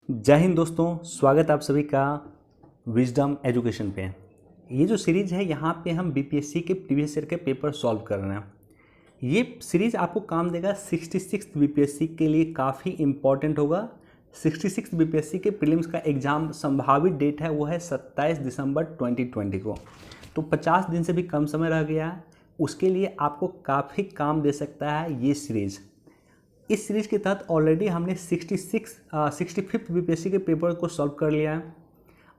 जय हिंद दोस्तों, स्वागत आप सभी का विजडम एजुकेशन पे। ये जो सीरीज़ है यहाँ पे हम बीपीएससी के प्रीवियस ईयर के पेपर सॉल्व कर रहे हैं। ये सीरीज़ आपको काम देगा 66 बीपीएससी के लिए, काफ़ी इम्पॉर्टेंट होगा। 66 बीपीएससी के प्रीलिम्स का एग्ज़ाम संभावित डेट है वो है 27 दिसंबर 2020 को। तो 50 दिन से भी कम समय रह गया है, उसके लिए आपको काफ़ी काम दे सकता है ये सीरीज़। इस सीरीज़ के तहत ऑलरेडी हमने 65th बीपीएससी के पेपर को सॉल्व कर लिया है।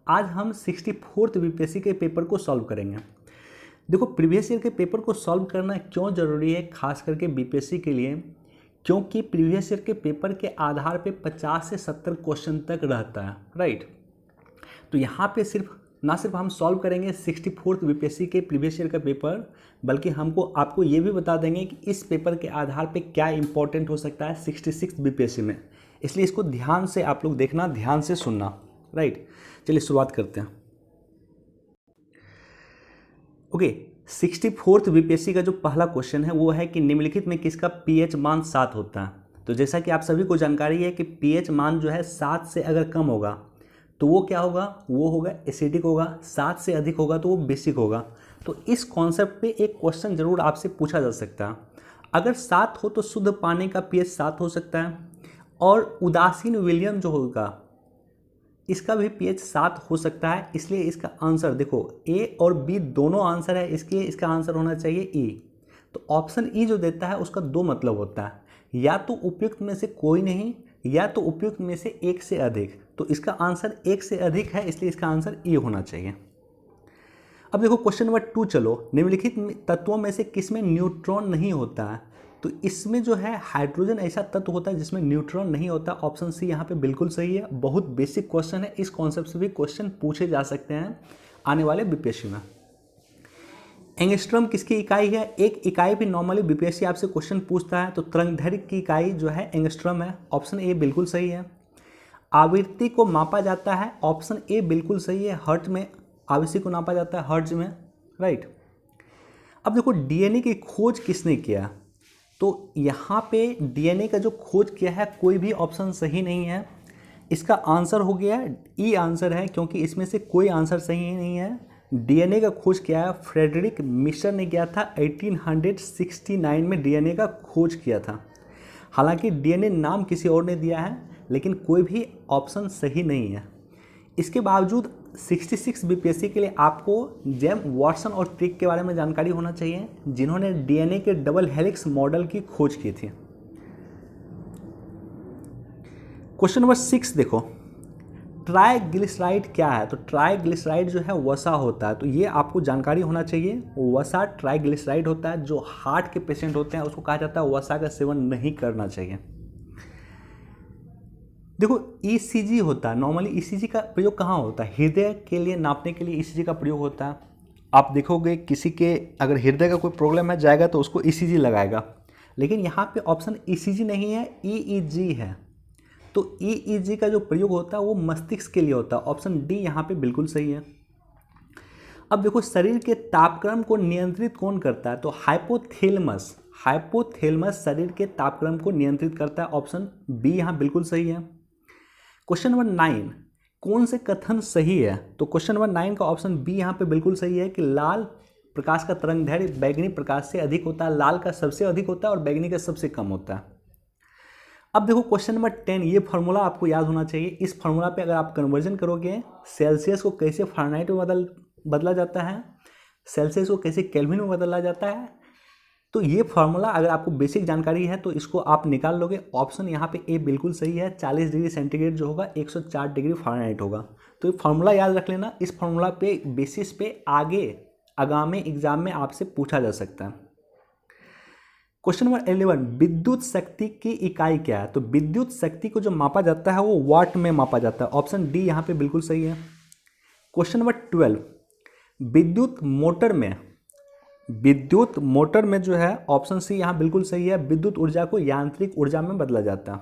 आज हम 64th बीपीएससी के पेपर को सॉल्व करेंगे। देखो, प्रीवियस ईयर के पेपर को सॉल्व करना क्यों ज़रूरी है, खास करके बीपीएससी के लिए, क्योंकि प्रीवियस ईयर के पेपर के आधार पे 50 से 70 क्वेश्चन तक रहता है, राइट। तो यहाँ पे ना सिर्फ हम सॉल्व करेंगे 64th बीपीएससी के प्रीवियस ईयर का पेपर, बल्कि आपको ये भी बता देंगे कि इस पेपर के आधार पे क्या इंपॉर्टेंट हो सकता है 66 बीपीएससी में। इसलिए इसको ध्यान से आप लोग देखना, ध्यान से सुनना, राइट। चलिए शुरुआत करते हैं। ओके, 64th बीपीएससी का जो पहला क्वेश्चन है वो है कि निम्नलिखित में किसका पीएच मान 7 होता है। तो जैसा कि आप सभी को जानकारी है कि पीएच मान जो है 7 से अगर कम होगा तो वो क्या होगा, वो होगा एसिडिक होगा, 7 से अधिक होगा तो वो बेसिक होगा। तो इस कॉन्सेप्ट पे एक क्वेश्चन जरूर आपसे पूछा जा सकता है। अगर 7 हो तो शुद्ध पानी का पीएच 7 हो सकता है, और उदासीन विलियम जो होगा इसका भी पीएच 7 हो सकता है। इसलिए इसका आंसर देखो, ए और बी दोनों आंसर है, इसलिए इसका आंसर होना चाहिए ई। तो ऑप्शन ई जो देता है उसका दो मतलब होता है, या तो उपयुक्त में से कोई नहीं, या तो उपयुक्त में से एक से अधिक। तो इसका आंसर एक से अधिक है, इसलिए इसका आंसर ई होना चाहिए। अब देखो क्वेश्चन नंबर 2, चलो, निम्नलिखित तत्वों में से किसमें न्यूट्रॉन नहीं होता है। तो इसमें जो है हाइड्रोजन ऐसा तत्व होता है जिसमें न्यूट्रॉन नहीं होता। ऑप्शन सी यहाँ पे बिल्कुल सही है। बहुत बेसिक क्वेश्चन है, इस कॉन्सेप्ट से भी क्वेश्चन पूछे जा सकते हैं आने वाले बीपीएससी में। एंगस्ट्रॉम किसकी इकाई है। एक इकाई भी नॉर्मली बीपीएससी आपसे क्वेश्चन पूछता है, तो तरंगदैर्घ्य की इकाई जो है एंगस्ट्रॉम है। ऑप्शन ए बिल्कुल सही है। आवृत्ति को मापा जाता है, ऑप्शन ए बिल्कुल सही है। हर्ट्ज में आवृत्ति को नापा जाता है, हर्ट्ज में, राइट। अब देखो डीएनए की खोज किसने किया। तो यहाँ पे डीएनए का जो खोज किया है कोई भी ऑप्शन सही नहीं है। इसका आंसर हो गया ई आंसर है, क्योंकि इसमें से कोई आंसर सही नहीं है। डीएनए का खोज किया है फ्रेडरिक मिशर ने किया था, 1869 में डीएनए का खोज किया था। हालांकि डीएनए नाम किसी और ने दिया है, लेकिन कोई भी ऑप्शन सही नहीं है। इसके बावजूद 66 बीपीएससी के लिए आपको जेम वाटसन और ट्रिक के बारे में जानकारी होना चाहिए, जिन्होंने डीएनए के डबल हेलिक्स मॉडल की खोज की थी। क्वेश्चन नंबर 6 देखो, ट्राइग्लिसराइड क्या है। तो ट्राइग्लिसराइड जो है वसा होता है, तो ये आपको जानकारी होना चाहिए। वसा ट्राइग्लिसराइड होता है। जो हार्ट के पेशेंट होते हैं उसको कहा जाता है वसा का सेवन नहीं करना चाहिए। देखो ईसीजी होता है, नॉर्मली ईसीजी का प्रयोग कहाँ होता है, हृदय के लिए नापने के लिए ईसीजी का प्रयोग होता है। आप देखोगे किसी के अगर हृदय का कोई प्रॉब्लम है जाएगा तो उसको ईसीजी लगाएगा, लेकिन यहाँ पे ऑप्शन ईसीजी नहीं है, ईईजी है। तो ईईजी का जो प्रयोग होता है वो मस्तिष्क के लिए होता है। ऑप्शन डी यहाँ पे बिल्कुल सही है। अब देखो शरीर के तापक्रम को नियंत्रित कौन करता है। तो हाइपोथैलेमस, हाइपोथैलेमस शरीर के तापक्रम को नियंत्रित करता है। ऑप्शन बी यहाँ बिल्कुल सही है। क्वेश्चन नंबर 9, कौन से कथन सही है। तो क्वेश्चन नंबर 9 का ऑप्शन बी यहाँ पे बिल्कुल सही है कि लाल प्रकाश का तरंगदैर्घ्य बैगनी प्रकाश से अधिक होता है। लाल का सबसे अधिक होता है और बैगनी का सबसे कम होता है। अब देखो क्वेश्चन नंबर 10, ये फार्मूला आपको याद होना चाहिए। इस फार्मूला पे अगर आप कन्वर्जन करोगे, सेल्सियस को कैसे फ़ारेनहाइट में बदला जाता है, सेल्सियस को कैसे केल्विन में बदला जाता है, तो ये फार्मूला अगर आपको बेसिक जानकारी है तो इसको आप निकाल लोगे। ऑप्शन यहाँ पे ए बिल्कुल सही है। 40 डिग्री सेंटीग्रेड जो होगा 104 डिग्री फ़ारेनहाइट होगा। तो ये फार्मूला याद रख लेना। इस फार्मूला पे बेसिस पे आगे आगामी एग्जाम में आपसे पूछा जा सकता है। क्वेश्चन नंबर 11, विद्युत शक्ति की इकाई क्या है। तो विद्युत शक्ति को जो मापा जाता है वो वाट में मापा जाता है। ऑप्शन डी यहाँ पे बिल्कुल सही है। क्वेश्चन नंबर 12, विद्युत मोटर में जो है ऑप्शन सी यहाँ बिल्कुल सही है, विद्युत ऊर्जा को यांत्रिक ऊर्जा में बदला जाता है।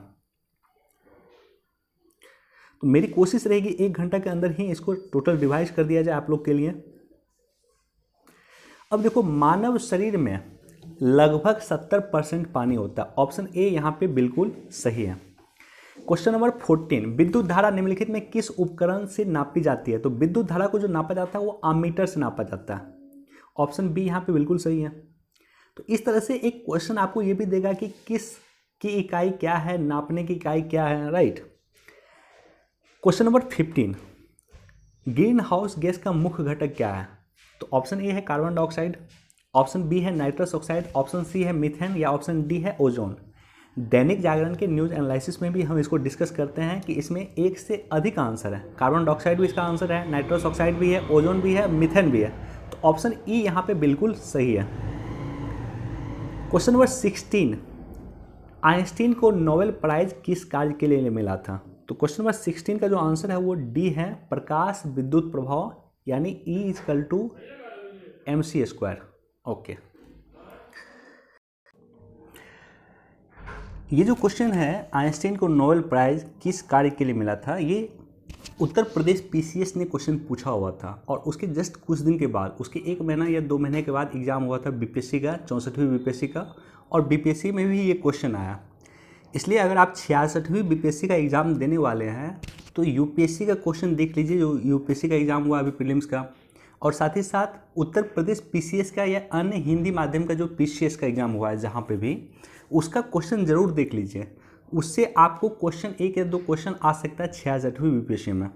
तो मेरी कोशिश रहेगी 1 घंटा के अंदर ही इसको टोटल रिवाइज कर दिया जाए आप लोग के लिए। अब देखो मानव शरीर में लगभग 70% पानी होता है। ऑप्शन ए यहाँ पे बिल्कुल सही है। क्वेश्चन नंबर 14, विद्युत धारा निम्नलिखित में किस उपकरण से नापी जाती है? तो विद्युत धारा को जो नापा जाता है वो एमीटर से नापा जाता है। ऑप्शन बी यहाँ पे बिल्कुल सही है। तो इस तरह से एक क्वेश्चन आपको ये भी देगा कि किस की इकाई क्या है, नापने की इकाई क्या है, right. Question number 15, green house gas का मुख्य घटक क्या है? तो ऑप्शन ए है कार्बन डाइऑक्साइड, ऑप्शन बी है नाइट्रस ऑक्साइड, ऑप्शन सी है मीथेन या ऑप्शन डी है ओजोन। दैनिक जागरण के न्यूज एनालिसिस में भी हम इसको डिस्कस करते हैं कि इसमें एक से अधिक आंसर है। कार्बन डाइऑक्साइड भी इसका आंसर है, नाइट्रस ऑक्साइड भी है, ओजोन भी है, मीथेन भी है। तो ऑप्शन ई यहाँ पे बिल्कुल सही है। क्वेश्चन नंबर 16, आइंस्टीन को नोबेल प्राइज किस कार्य के लिए मिला था? तो क्वेश्चन नंबर 16 का जो आंसर है वो डी है, प्रकाश विद्युत प्रभाव, यानी E = mc²। ओके, ये जो क्वेश्चन है आइंस्टीन को नोबेल प्राइज किस कार्य के लिए मिला था, ये उत्तर प्रदेश पीसीएस ने क्वेश्चन पूछा हुआ था और उसके जस्ट कुछ दिन के बाद, उसके 1 महीना या 2 महीने के बाद एग्जाम हुआ था बीपीएससी का, 64वीं बीपीएससी का, और बीपीएससी में भी ये क्वेश्चन आया। इसलिए अगर आप 66वीं बीपीएससी का एग्ज़ाम देने वाले हैं तो यूपीएससी का क्वेश्चन देख लीजिए, जो यूपीएससी का एग्ज़ाम हुआ अभी प्रीलिम्स का, और साथ ही साथ उत्तर प्रदेश पीसीएस का या अन्य हिंदी माध्यम का जो पीसीएस का एग्ज़ाम हुआ है जहाँ पे भी, उसका क्वेश्चन ज़रूर देख लीजिए। उससे आपको क्वेश्चन 1 या 2 क्वेश्चन आ सकता है 66वीं बीपीएससी में।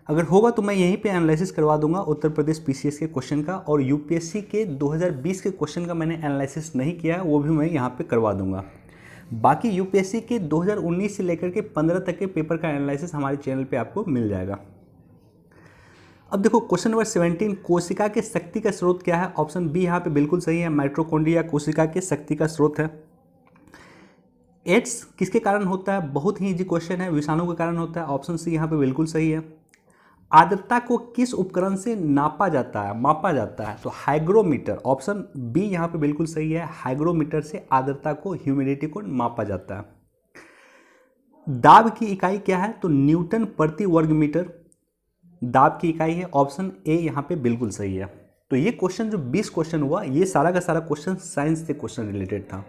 अगर होगा तो मैं यहीं पे एनालिसिस करवा दूंगा उत्तर प्रदेश पीसीएस के क्वेश्चन का, और यूपीएससी के 2020 के क्वेश्चन का मैंने एनालिसिस नहीं किया है, वो भी मैं यहाँ पे करवा दूंगा। बाकी यूपीएससी के 2019 से लेकर के 15 तक के पेपर का एनालिसिस हमारे चैनल पे आपको मिल जाएगा। अब देखो क्वेश्चन नंबर 17, कोशिका के शक्ति का स्रोत क्या है? ऑप्शन बी यहाँ पे बिल्कुल सही है, माइटोकॉन्ड्रिया कोशिका के शक्ति का स्रोत है। एड्स किसके कारण होता है? बहुत ही इजी क्वेश्चन है, विषाणु के कारण होता है। ऑप्शन सी यहाँ पे बिल्कुल सही है। आर्द्रता को किस उपकरण से नापा जाता है, मापा जाता है? तो हाइग्रोमीटर, ऑप्शन बी यहाँ पे बिल्कुल सही है, हाइग्रोमीटर से आर्द्रता को, ह्यूमिडिटी को मापा जाता है। दाब की इकाई क्या है? तो न्यूटन प्रति वर्ग मीटर दाब की इकाई है। ऑप्शन ए यहाँ पे बिल्कुल सही है। तो ये क्वेश्चन जो 20 क्वेश्चन हुआ, ये सारा का सारा क्वेश्चन साइंस से क्वेश्चन रिलेटेड था।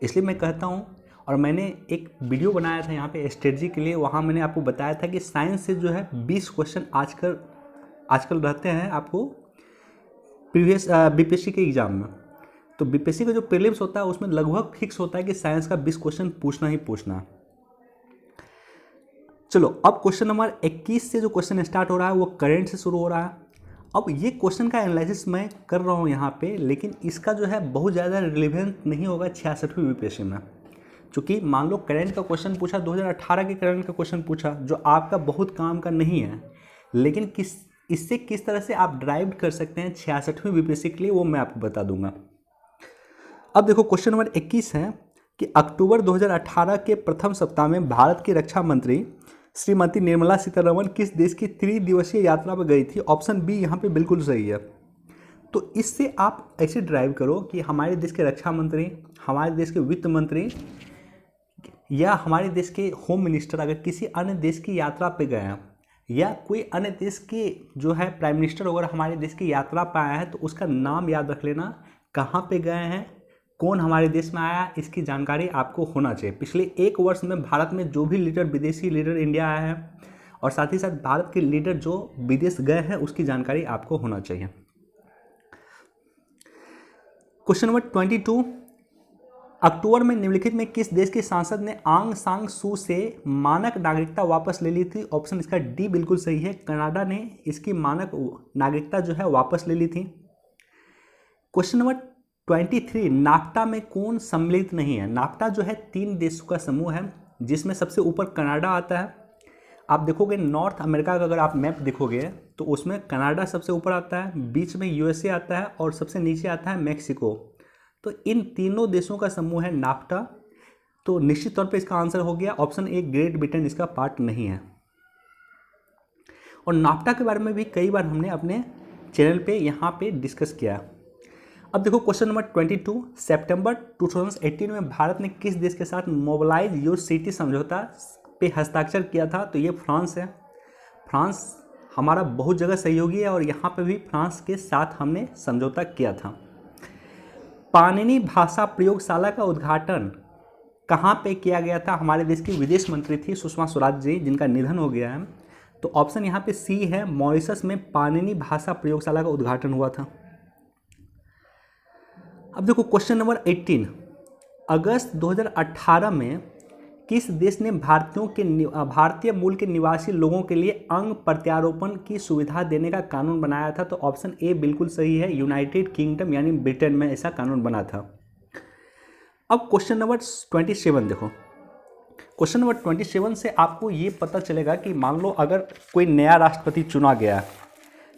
इसलिए मैं कहता हूँ, और मैंने एक वीडियो बनाया था यहाँ पे स्ट्रेटजी के लिए, वहाँ मैंने आपको बताया था कि साइंस से जो है 20 क्वेश्चन आजकल रहते हैं आपको प्रीवियस बीपीएससी के एग्ज़ाम में। तो बीपीएससी का जो प्रीलिम्स होता है उसमें लगभग फिक्स होता है कि साइंस का 20 क्वेश्चन पूछना ही पूछना है। चलो अब क्वेश्चन नंबर 21 से जो क्वेश्चन स्टार्ट हो रहा है वो करंट से शुरू हो रहा है। अब ये क्वेश्चन का एनालिसिस मैं कर रहा हूँ यहाँ पे, लेकिन इसका जो है बहुत ज़्यादा रिलेवेंट नहीं होगा 66वीं बीपीएससी में। चूँकि मान लो करंट का क्वेश्चन पूछा, 2018 के करंट का क्वेश्चन पूछा, जो आपका बहुत काम का नहीं है, लेकिन इससे किस तरह से आप ड्राइव कर सकते हैं 66वीं बीपीएससी के लिए, वो मैं आपको बता दूंगा। अब देखो क्वेश्चन नंबर 21 है कि अक्टूबर 2018 के प्रथम सप्ताह में भारत की रक्षा मंत्री श्रीमती निर्मला सीतारमण किस देश की 3 दिवसीय यात्रा पर गई थी? ऑप्शन बी यहाँ पे बिल्कुल सही है। तो इससे आप ऐसे ड्राइव करो कि हमारे देश के रक्षा मंत्री, हमारे देश के वित्त मंत्री या हमारे देश के होम मिनिस्टर अगर किसी अन्य देश की यात्रा पे गए हैं, या कोई अन्य देश के जो है प्राइम मिनिस्टर अगर हमारे देश की यात्रा पे आया है, तो उसका नाम याद रख लेना, कहाँ पे गए हैं, कौन हमारे देश में आया, इसकी जानकारी आपको होना चाहिए। पिछले 1 वर्ष में भारत में जो भी लीडर, विदेशी लीडर इंडिया आया है, और साथ ही साथ भारत के लीडर जो विदेश गए हैं, उसकी जानकारी आपको होना चाहिए। क्वेश्चन नंबर 22, अक्टूबर में निम्नलिखित में किस देश के सांसद ने आंग सांग सू से मानक नागरिकता वापस ले ली थी? ऑप्शन इसका डी बिल्कुल सही है, कनाडा ने इसकी मानक नागरिकता जो है वापस ले ली थी। क्वेश्चन नंबर 23, नाफ्टा में कौन सम्मिलित नहीं है? नाफ्टा जो है 3 देशों का समूह है, जिसमें सबसे ऊपर कनाडा आता है। आप देखोगे नॉर्थ अमेरिका का अगर आप मैप देखोगे तो उसमें कनाडा सबसे ऊपर आता है, बीच में यूएसए आता है, और सबसे नीचे आता है मैक्सिको। तो इन तीनों देशों का समूह है नाफ्टा। तो निश्चित तौर पे इसका आंसर हो गया ऑप्शन ए, ग्रेट ब्रिटेन इसका पार्ट नहीं है। और नाफ्टा के बारे में भी कई बार हमने अपने चैनल पे यहाँ पे डिस्कस किया। अब देखो क्वेश्चन नंबर 22, सितंबर 2018 में भारत ने किस देश के साथ मोबिलाइज योर सिटी समझौता पे हस्ताक्षर किया था? तो ये फ्रांस है। फ्रांस हमारा बहुत जगह सहयोगी है, और यहाँ पे भी फ्रांस के साथ हमने समझौता किया था। पाणिनि भाषा प्रयोगशाला का उद्घाटन कहाँ पे किया गया था? हमारे देश की विदेश मंत्री थी सुषमा स्वराज जी, जिनका निधन हो गया है। तो ऑप्शन यहाँ पे सी है, मॉरिशस में पाणिनि भाषा प्रयोगशाला का उद्घाटन हुआ था। अब देखो क्वेश्चन नंबर 18, अगस्त 2018 में किस देश ने भारतीय मूल के निवासी लोगों के लिए अंग प्रत्यारोपण की सुविधा देने का कानून बनाया था? तो ऑप्शन ए बिल्कुल सही है, यूनाइटेड किंगडम यानी ब्रिटेन में ऐसा कानून बना था। अब क्वेश्चन नंबर 27 देखो, क्वेश्चन नंबर 27 से आपको ये पता चलेगा कि मान लो अगर कोई नया राष्ट्रपति चुना गया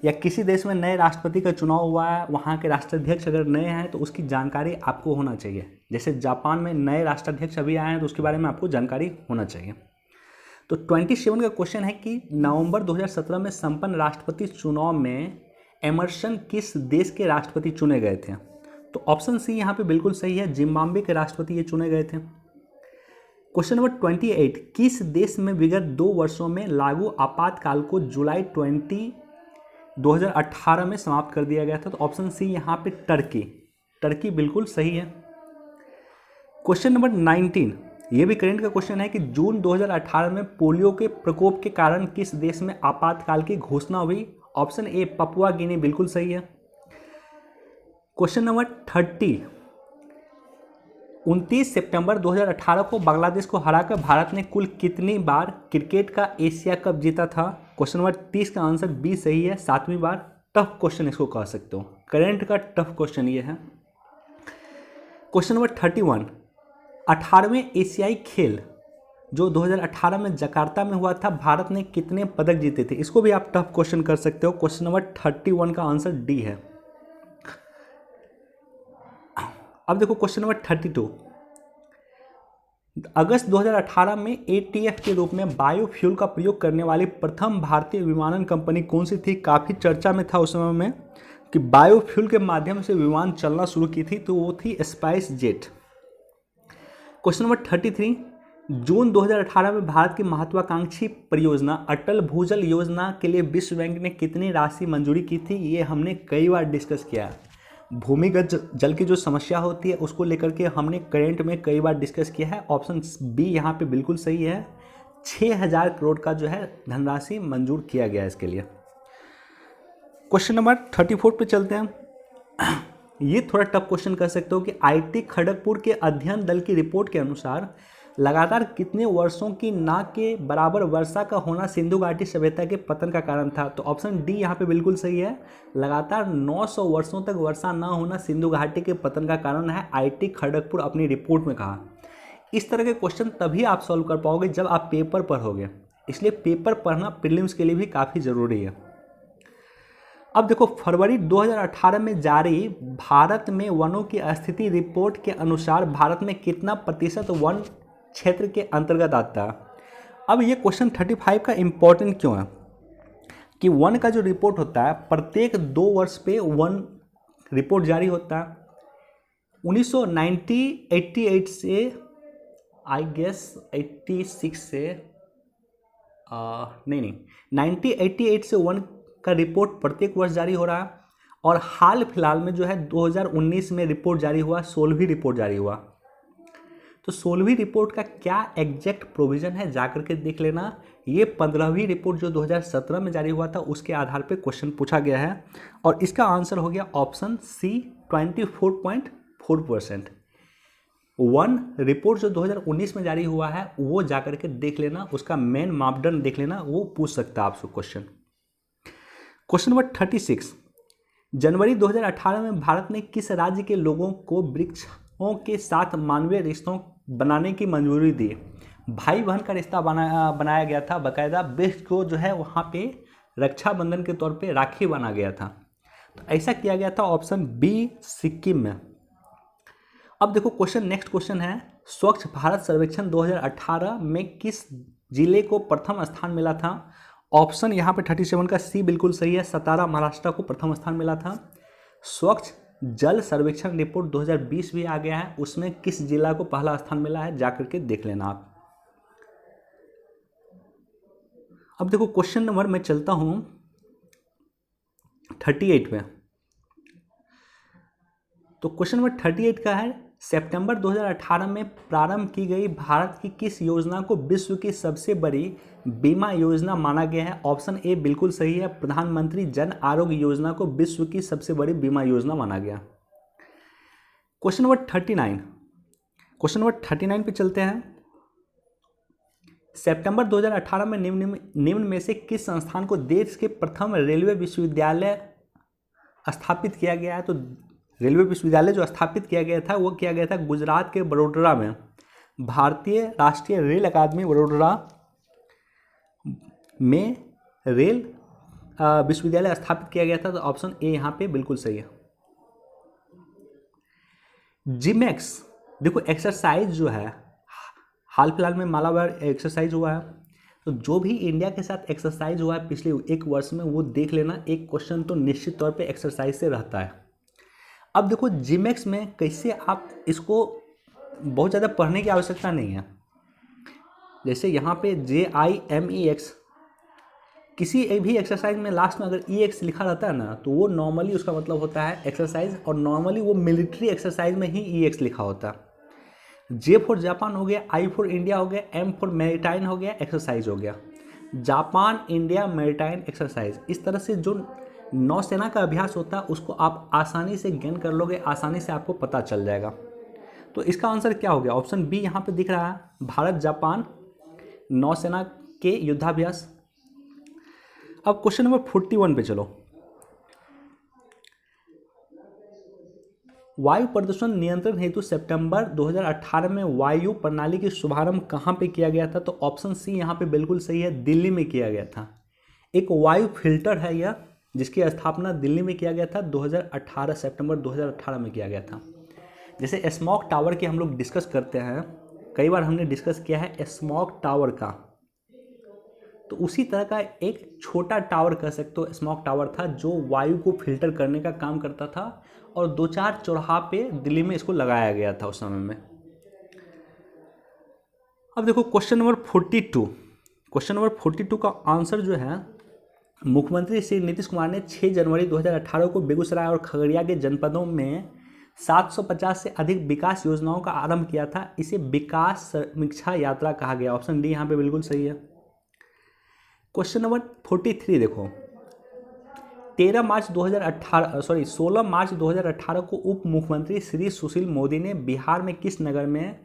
या किसी देश में नए राष्ट्रपति का चुनाव हुआ है, वहाँ के राष्ट्राध्यक्ष अगर नए हैं तो उसकी जानकारी आपको होना चाहिए। जैसे जापान में नए राष्ट्राध्यक्ष अभी आए हैं तो उसके बारे में आपको जानकारी होना चाहिए। तो 27 का क्वेश्चन है कि नवंबर 2017 में संपन्न राष्ट्रपति चुनाव में एमर्सन किस देश के राष्ट्रपति चुने गए थे? तो ऑप्शन सी यहाँ पे बिल्कुल सही है, जिम्बाब्वे के राष्ट्रपति ये चुने गए थे। क्वेश्चन नंबर 28, किस देश में विगत 2 वर्षों में लागू आपातकाल को जुलाई 2018 में समाप्त कर दिया गया था? तो ऑप्शन सी यहाँ पे टर्की बिल्कुल सही है। क्वेश्चन नंबर 19, ये भी करंट का क्वेश्चन है कि जून 2018 में पोलियो के प्रकोप के कारण किस देश में आपातकाल की घोषणा हुई? ऑप्शन ए पपुआ गिनी बिल्कुल सही है। क्वेश्चन नंबर 30, 29 सितंबर 2018 को बांग्लादेश को हराकर भारत ने कुल कितनी बार क्रिकेट का एशिया कप जीता था? क्वेश्चन नंबर 30 का आंसर बी सही है, 7वीं बार। टफ क्वेश्चन इसको कह सकते हो, करंट का टफ क्वेश्चन ये है। क्वेश्चन नंबर 31, 18वें एशियाई खेल जो 2018 में जकार्ता में हुआ था, भारत ने कितने पदक जीते थे? इसको भी आप टफ क्वेश्चन कर सकते हो। क्वेश्चन नंबर 31 का आंसर डी है। अब देखो क्वेश्चन नंबर 32, अगस्त 2018 में एटीएफ के रूप में बायोफ्यूल का प्रयोग करने वाली प्रथम भारतीय विमानन कंपनी कौन सी थी? काफ़ी चर्चा में था उस समय में कि बायोफ्यूल के माध्यम से विमान चलना शुरू की थी, तो वो थी स्पाइस जेट। क्वेश्चन नंबर 33, जून 2018 में भारत की महत्वाकांक्षी परियोजना अटल भूजल योजना के लिए विश्व बैंक ने कितनी राशि मंजूरी की थी? ये हमने कई बार डिस्कस किया। भूमिगत जल की जो समस्या होती है उसको लेकर के हमने करंट में कई बार डिस्कस किया है। ऑप्शन बी यहाँ पे बिल्कुल सही है, 6000 करोड़ का जो है धनराशि मंजूर किया गया है इसके लिए। क्वेश्चन नंबर 34 पे चलते हैं। ये थोड़ा टफ क्वेश्चन कर सकते हो कि आईआईटी खड़गपुर के अध्ययन दल की रिपोर्ट के अनुसार लगातार कितने वर्षों की ना के बराबर वर्षा का होना सिंधु घाटी सभ्यता के पतन का कारण था? तो ऑप्शन डी यहाँ पे बिल्कुल सही है, लगातार 900 वर्षों तक वर्षा ना होना सिंधु घाटी के पतन का कारण है, आईआईटी खड़गपुर अपनी रिपोर्ट में कहा। इस तरह के क्वेश्चन तभी आप सॉल्व कर पाओगे जब आप पेपर पढ़ोगे, इसलिए पेपर पढ़ना प्रीलिम्स के लिए भी काफ़ी ज़रूरी है। अब देखो फरवरी 2018 में जारी भारत में वनों की स्थिति रिपोर्ट के अनुसार भारत में कितना प्रतिशत वन क्षेत्र के अंतर्गत आता है? अब ये क्वेश्चन 35 का इम्पोर्टेंट क्यों है कि वन का जो रिपोर्ट होता है प्रत्येक 2 वर्ष पे वन रिपोर्ट जारी होता है। 1988 से आई गेस 86 से 1988 से वन का रिपोर्ट प्रत्येक वर्ष जारी हो रहा है, और हाल फिलहाल में जो है 2019 में रिपोर्ट जारी हुआ, 16वीं रिपोर्ट जारी हुआ। तो 16वीं रिपोर्ट का क्या एग्जैक्ट प्रोविज़न है जाकर के देख लेना। ये 15वीं रिपोर्ट जो 2017 में जारी हुआ था उसके आधार पे क्वेश्चन पूछा गया है, और इसका आंसर हो गया ऑप्शन सी 24.4%। वन रिपोर्ट जो 2019 में जारी हुआ है वो जाकर के देख लेना, उसका मेन मापदंड देख लेना, वो पूछ सकता है आपसे क्वेश्चन। क्वेश्चन नंबर 36, जनवरी 2018 में भारत ने किस राज्य के लोगों को वृक्षों के साथ मानवीय रिश्तों बनाने की मंजूरी दी? भाई बहन का रिश्ता बनाया गया था, बाकायदा वृक्ष को जो है वहाँ पे रक्षाबंधन के तौर पे राखी बना गया था। तो ऐसा किया गया था, ऑप्शन बी सिक्किम में। अब देखो क्वेश्चन, नेक्स्ट क्वेश्चन है, स्वच्छ भारत सर्वेक्षण 2018 में किस जिले को प्रथम स्थान मिला था? ऑप्शन यहाँ पे 37 का सी बिल्कुल सही है, सतारा महाराष्ट्र को प्रथम स्थान मिला था। स्वच्छ जल सर्वेक्षण रिपोर्ट 2020 भी आ गया है, उसमें किस जिला को पहला स्थान मिला है जाकर के देख लेना आप। अब देखो क्वेश्चन नंबर मैं चलता हूं 38 पे। तो क्वेश्चन नंबर 38 का है, सितंबर 2018 में प्रारंभ की गई भारत की किस योजना को विश्व की सबसे बड़ी बीमा योजना माना गया है? ऑप्शन ए बिल्कुल सही है, प्रधानमंत्री जन आरोग्य योजना को विश्व की सबसे बड़ी बीमा योजना माना गया। क्वेश्चन नंबर 39, क्वेश्चन नंबर 39 पे चलते हैं। सितंबर 2018 में निम्न में से किस संस्थान को देश के प्रथम रेलवे विश्वविद्यालय स्थापित किया गया है? तो रेलवे विश्वविद्यालय जो स्थापित किया गया था वो किया गया था गुजरात के वडोदरा में। भारतीय राष्ट्रीय रेल अकादमी वडोदरा में रेल विश्वविद्यालय स्थापित किया गया था। तो ऑप्शन ए यहाँ पे बिल्कुल सही है। जिमैक्स देखो एक्सरसाइज जो है हाल फिलहाल में मालाबार एक्सरसाइज हुआ है, तो जो भी इंडिया के साथ एक्सरसाइज हुआ है पिछले एक वर्ष में वो देख लेना, एक क्वेश्चन तो निश्चित तौर पे एक्सरसाइज से रहता है। अब देखो जिमैक्स में कैसे आप इसको बहुत ज़्यादा पढ़ने की आवश्यकता नहीं है। जैसे यहाँ पे JIMEX किसी एक भी एक्सरसाइज में लास्ट में अगर EX लिखा रहता है ना तो वो नॉर्मली उसका मतलब होता है एक्सरसाइज, और नॉर्मली वो मिलिट्री एक्सरसाइज में ही EX लिखा होता है। J फॉर जापान हो गया, I फॉर इंडिया हो गया, M फॉर मैरीटाइन हो गया, एक्सरसाइज हो गया। जापान इंडिया मैरीटाइन एक्सरसाइज, इस तरह से जो नौसेना का अभ्यास होता है उसको आप आसानी से गेन कर लोगे, आसानी से आपको पता चल जाएगा। तो इसका आंसर क्या हो गया? ऑप्शन बी यहाँ पे दिख रहा है, भारत जापान नौसेना के युद्धाभ्यास। अब क्वेश्चन नंबर 41 पे चलो। वायु प्रदूषण नियंत्रण हेतु सितंबर 2018 में वायु प्रणाली की शुभारंभ कहाँ पे किया गया था? तो ऑप्शन सी यहाँ पे बिल्कुल सही है, दिल्ली में किया गया था। एक वायु फिल्टर है यह, जिसकी स्थापना दिल्ली में किया गया था 2018 सितंबर 2018 में किया गया था। जैसे स्मॉग टावर की हम लोग डिस्कस करते हैं, कई बार हमने डिस्कस किया है स्मॉग टावर का, तो उसी तरह का एक छोटा टावर कह सकते हो स्मॉग टावर था जो वायु को फिल्टर करने का काम करता था, और 2-4 चौराहा पे दिल्ली में इसको लगाया गया था उस समय में। अब देखो क्वेश्चन नंबर 42, क्वेश्चन नंबर 42 का आंसर जो है, मुख्यमंत्री श्री नीतीश कुमार ने 6 जनवरी 2018 को बेगूसराय और खगड़िया के जनपदों में 750 से अधिक विकास योजनाओं का आरंभ किया था। इसे विकास समीक्षा यात्रा कहा गया। ऑप्शन डी यहाँ पे बिल्कुल सही है। क्वेश्चन नंबर 43 देखो, 16 मार्च 2018 को उप मुख्यमंत्री श्री सुशील मोदी ने बिहार में किस नगर में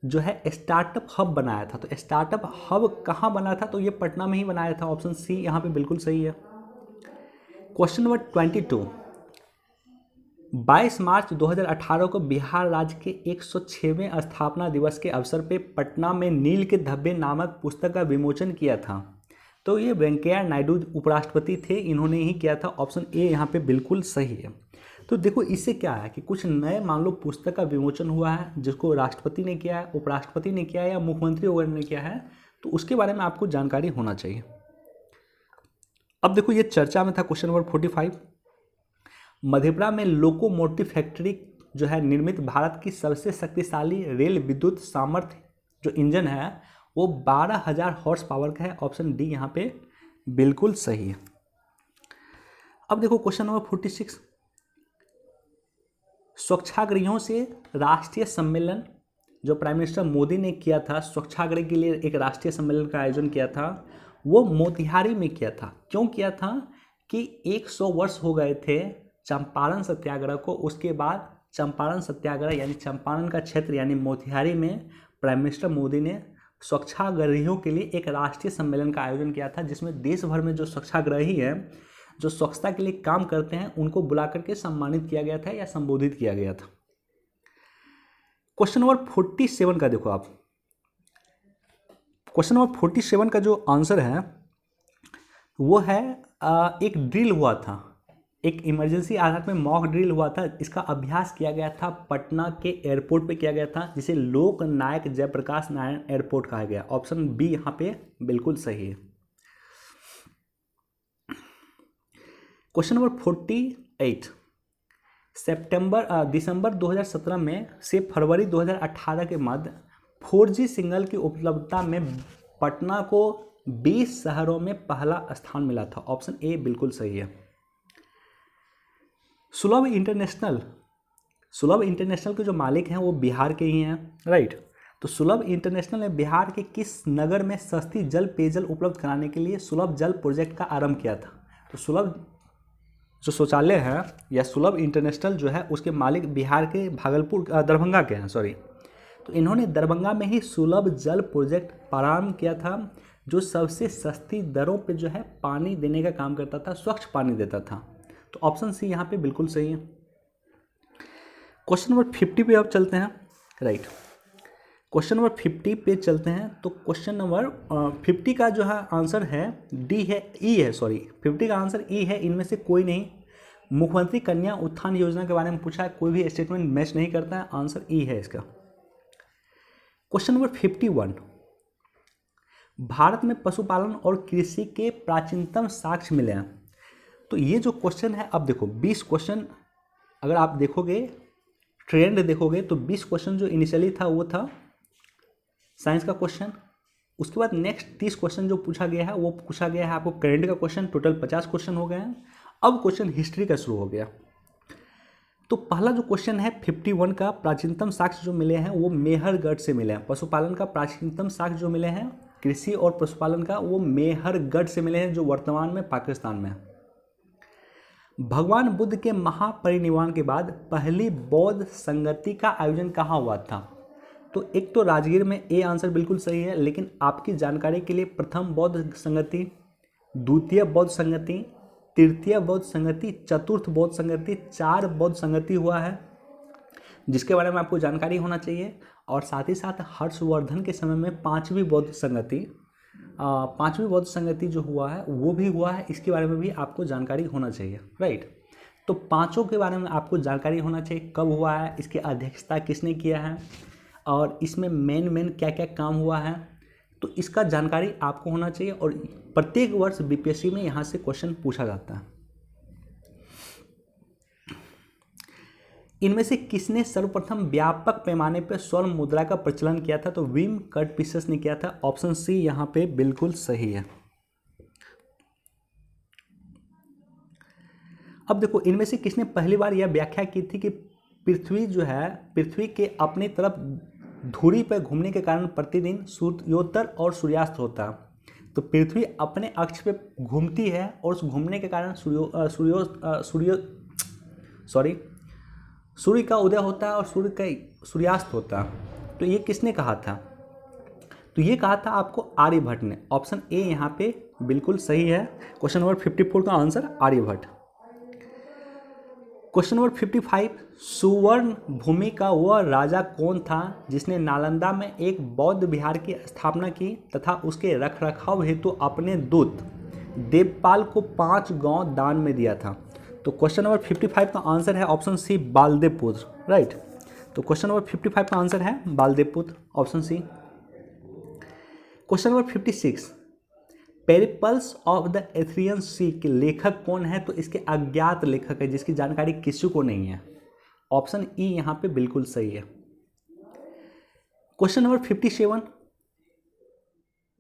जो है स्टार्टअप हब बनाया था? तो स्टार्टअप हब कहाँ बना था? तो ये पटना में ही बनाया था। ऑप्शन सी यहाँ पे बिल्कुल सही है। क्वेश्चन नंबर 22, 22 मार्च 2018 को बिहार राज्य के 106वें स्थापना दिवस के अवसर पे पटना में नील के धब्बे नामक पुस्तक का विमोचन किया था। तो ये वेंकैया नायडू उपराष्ट्रपति थे, इन्होंने ही किया था। ऑप्शन ए यहाँ पे बिल्कुल सही है। तो देखो इससे क्या है कि कुछ नए मान लो पुस्तक का विमोचन हुआ है जिसको राष्ट्रपति ने किया है, उपराष्ट्रपति ने किया है या मुख्यमंत्री वगैरह ने किया है, तो उसके बारे में आपको जानकारी होना चाहिए। अब देखो ये चर्चा में था क्वेश्चन नंबर 45, मधेपुरा में लोकोमोटिव फैक्ट्री जो है निर्मित भारत की सबसे शक्तिशाली रेल विद्युत सामर्थ्य जो इंजन है वो 12,000 हॉर्स पावर का है। ऑप्शन डी यहाँ पे बिल्कुल सही है। अब देखो क्वेश्चन नंबर 46, स्वच्छाग्रहियों से राष्ट्रीय सम्मेलन जो प्राइम मिनिस्टर मोदी ने किया था, स्वच्छाग्रह के लिए एक राष्ट्रीय सम्मेलन का आयोजन किया था, वो मोतिहारी में किया था। क्यों किया था? कि 100 वर्ष हो गए थे चंपारण सत्याग्रह को। उसके बाद चंपारण सत्याग्रह यानी चंपारण का क्षेत्र यानी मोतिहारी में प्राइम मिनिस्टर मोदी ने स्वच्छाग्रहियों के लिए एक राष्ट्रीय सम्मेलन का आयोजन किया था, जिसमें देश भर में जो स्वच्छाग्रही हैं, जो स्वच्छता के लिए काम करते हैं, उनको बुला करके सम्मानित किया गया था या संबोधित किया गया था। क्वेश्चन नंबर 47 का देखो आप, क्वेश्चन नंबर 47 का जो आंसर है वो है एक ड्रिल हुआ था, एक इमरजेंसी आधार में मॉक ड्रिल हुआ था। इसका अभ्यास किया गया था पटना के एयरपोर्ट पे किया गया था, जिसे लोक नायक जयप्रकाश नारायण एयरपोर्ट कहा गया। ऑप्शन बी यहाँ पे बिल्कुल सही है। क्वेश्चन नंबर 48, दिसंबर 2017 में से फरवरी 2018 के मध्य 4G सिग्नल की उपलब्धता में पटना को 20 शहरों में पहला स्थान मिला था। ऑप्शन ए बिल्कुल सही है। सुलभ इंटरनेशनल सुलभ इंटरनेशनल के जो मालिक हैं वो बिहार के ही हैं, राइट। तो सुलभ इंटरनेशनल ने बिहार के किस नगर में सस्ती जल पेयजल उपलब्ध कराने के लिए सुलभ जल प्रोजेक्ट का आरंभ किया था? तो सुलभ जो शौचालय है या सुलभ इंटरनेशनल जो है उसके मालिक बिहार के भागलपुर दरभंगा के हैं, सॉरी। तो इन्होंने दरभंगा में ही सुलभ जल प्रोजेक्ट प्रारंभ किया था, जो सबसे सस्ती दरों पे जो है पानी देने का काम करता था, स्वच्छ पानी देता था। तो ऑप्शन सी यहाँ पे बिल्कुल सही है। क्वेश्चन नंबर 50 पे अब चलते हैं, राइट। क्वेश्चन नंबर 50 पे चलते हैं। तो क्वेश्चन नंबर 50 का जो है आंसर है डी है, ई है, सॉरी 50 का आंसर ई है, इनमें से कोई नहीं। मुख्यमंत्री कन्या उत्थान योजना के बारे में पूछा है, कोई भी स्टेटमेंट मैच नहीं करता है, आंसर ई है इसका। क्वेश्चन नंबर 51, भारत में पशुपालन और कृषि के प्राचीनतम साक्ष्य मिले हैं। तो ये जो क्वेश्चन है, अब देखो 20 क्वेश्चन अगर आप देखोगे, ट्रेंड देखोगे तो 20 क्वेश्चन जो इनिशियली था वो था साइंस का क्वेश्चन। उसके बाद नेक्स्ट 30 क्वेश्चन जो पूछा गया है वो पूछा गया है आपको करंट का क्वेश्चन, टोटल 50 क्वेश्चन हो गए हैं। अब क्वेश्चन हिस्ट्री का शुरू हो गया। तो पहला जो क्वेश्चन है 51 का, प्राचीनतम साक्ष्य जो मिले हैं वो मेहरगढ़ से मिले हैं। पशुपालन का प्राचीनतम साक्ष्य जो मिले हैं कृषि और पशुपालन का, वो मेहरगढ़ से मिले हैं, जो वर्तमान में पाकिस्तान में है। भगवान बुद्ध के महापरिनिर्वाण के बाद पहली बौद्ध संगति का आयोजन कहाँ हुआ था? तो एक तो राजगीर में, ए आंसर बिल्कुल सही है, लेकिन आपकी जानकारी के लिए प्रथम बौद्ध संगति, द्वितीय बौद्ध संगति, तृतीय बौद्ध संगति, चतुर्थ बौद्ध संगति, 4 बौद्ध संगति हुआ है, जिसके बारे में आपको जानकारी होना चाहिए। और साथ ही साथ हर्षवर्धन के समय में 5वीं बौद्ध संगति, 5वीं बौद्ध संगति जो हुआ है वो भी हुआ है, इसके बारे में भी आपको जानकारी होना चाहिए, राइट। तो पांचों के बारे में आपको जानकारी होना चाहिए, कब हुआ है, इसकी अध्यक्षता किसने किया है, और इसमें मेन क्या क्या काम हुआ है, तो इसका जानकारी आपको होना चाहिए। और प्रत्येक वर्ष बीपीएससी में यहाँ से क्वेश्चन पूछा जाता है। इनमें से किसने सर्वप्रथम व्यापक पैमाने पर स्वर्ण मुद्रा का प्रचलन किया था? तो विम कर्टपिसस ने किया था, ऑप्शन सी यहाँ पे बिल्कुल सही है। अब देखो, इनमें से किसने पहली बार यह व्याख्या की थी कि पृथ्वी जो है, पृथ्वी के अपनी तरफ धुरी पर घूमने के कारण प्रतिदिन सूर्योत्तर और सूर्यास्त होता है। तो पृथ्वी अपने अक्ष पे घूमती है और उस घूमने के कारण सूर्य का उदय होता है और सूर्य का सूर्यास्त होता है। तो ये किसने कहा था? तो ये कहा था आपको आर्यभट्ट ने, ऑप्शन ए यहाँ पे बिल्कुल सही है। क्वेश्चन नंबर 54 का आंसर आर्यभट्ट। क्वेश्चन नंबर 55, सुवर्ण भूमि का वह राजा कौन था जिसने नालंदा में एक बौद्ध विहार की स्थापना की तथा उसके रखरखाव हेतु अपने दूत देवपाल को 5 गांव दान में दिया था? तो क्वेश्चन नंबर 55 का आंसर है ऑप्शन सी बालदेवपुत्र, राइट। तो क्वेश्चन नंबर 55 का आंसर है Baladevaputra, option C. Question number 56, Periplus of the Erythraean Sea के लेखक कौन है? तो इसके अज्ञात लेखक है, जिसकी जानकारी किसी को नहीं है, ऑप्शन ई यहाँ पे बिल्कुल सही है। क्वेश्चन नंबर 57,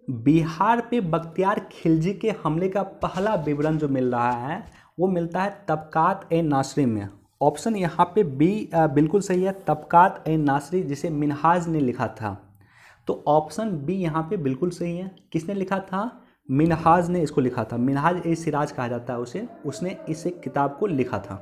बिहार पे बख्तियार खिलजी के हमले का पहला विवरण जो मिल रहा है वो मिलता है तबकात ए नासरी में, ऑप्शन यहाँ पे बी बिल्कुल सही है, तबकात ए नासरी, जिसे मिनहाज ने लिखा था। तो ऑप्शन बी यहाँ पे बिल्कुल सही है। किसने लिखा था? मिनहाज ने इसको लिखा था। मिनहाज ए सिराज कहा जाता है उसे, उसने इस किताब को लिखा था।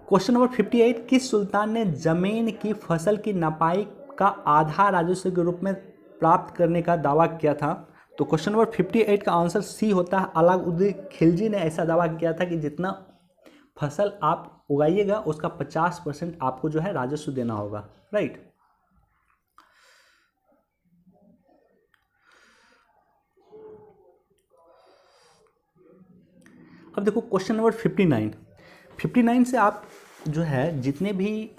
क्वेश्चन नंबर 58, किस सुल्तान ने जमीन की फसल की नपाई का आधा राजस्व के रूप में प्राप्त करने का दावा किया था? तो क्वेश्चन नंबर 58 का आंसर सी होता है अलाउद्दीन खिलजी ने ऐसा दावा किया था कि जितना फसल आप उगाइएगा उसका 50% आपको जो है राजस्व देना होगा, राइट। अब देखो क्वेश्चन नंबर 59 से आप जो है जितने भी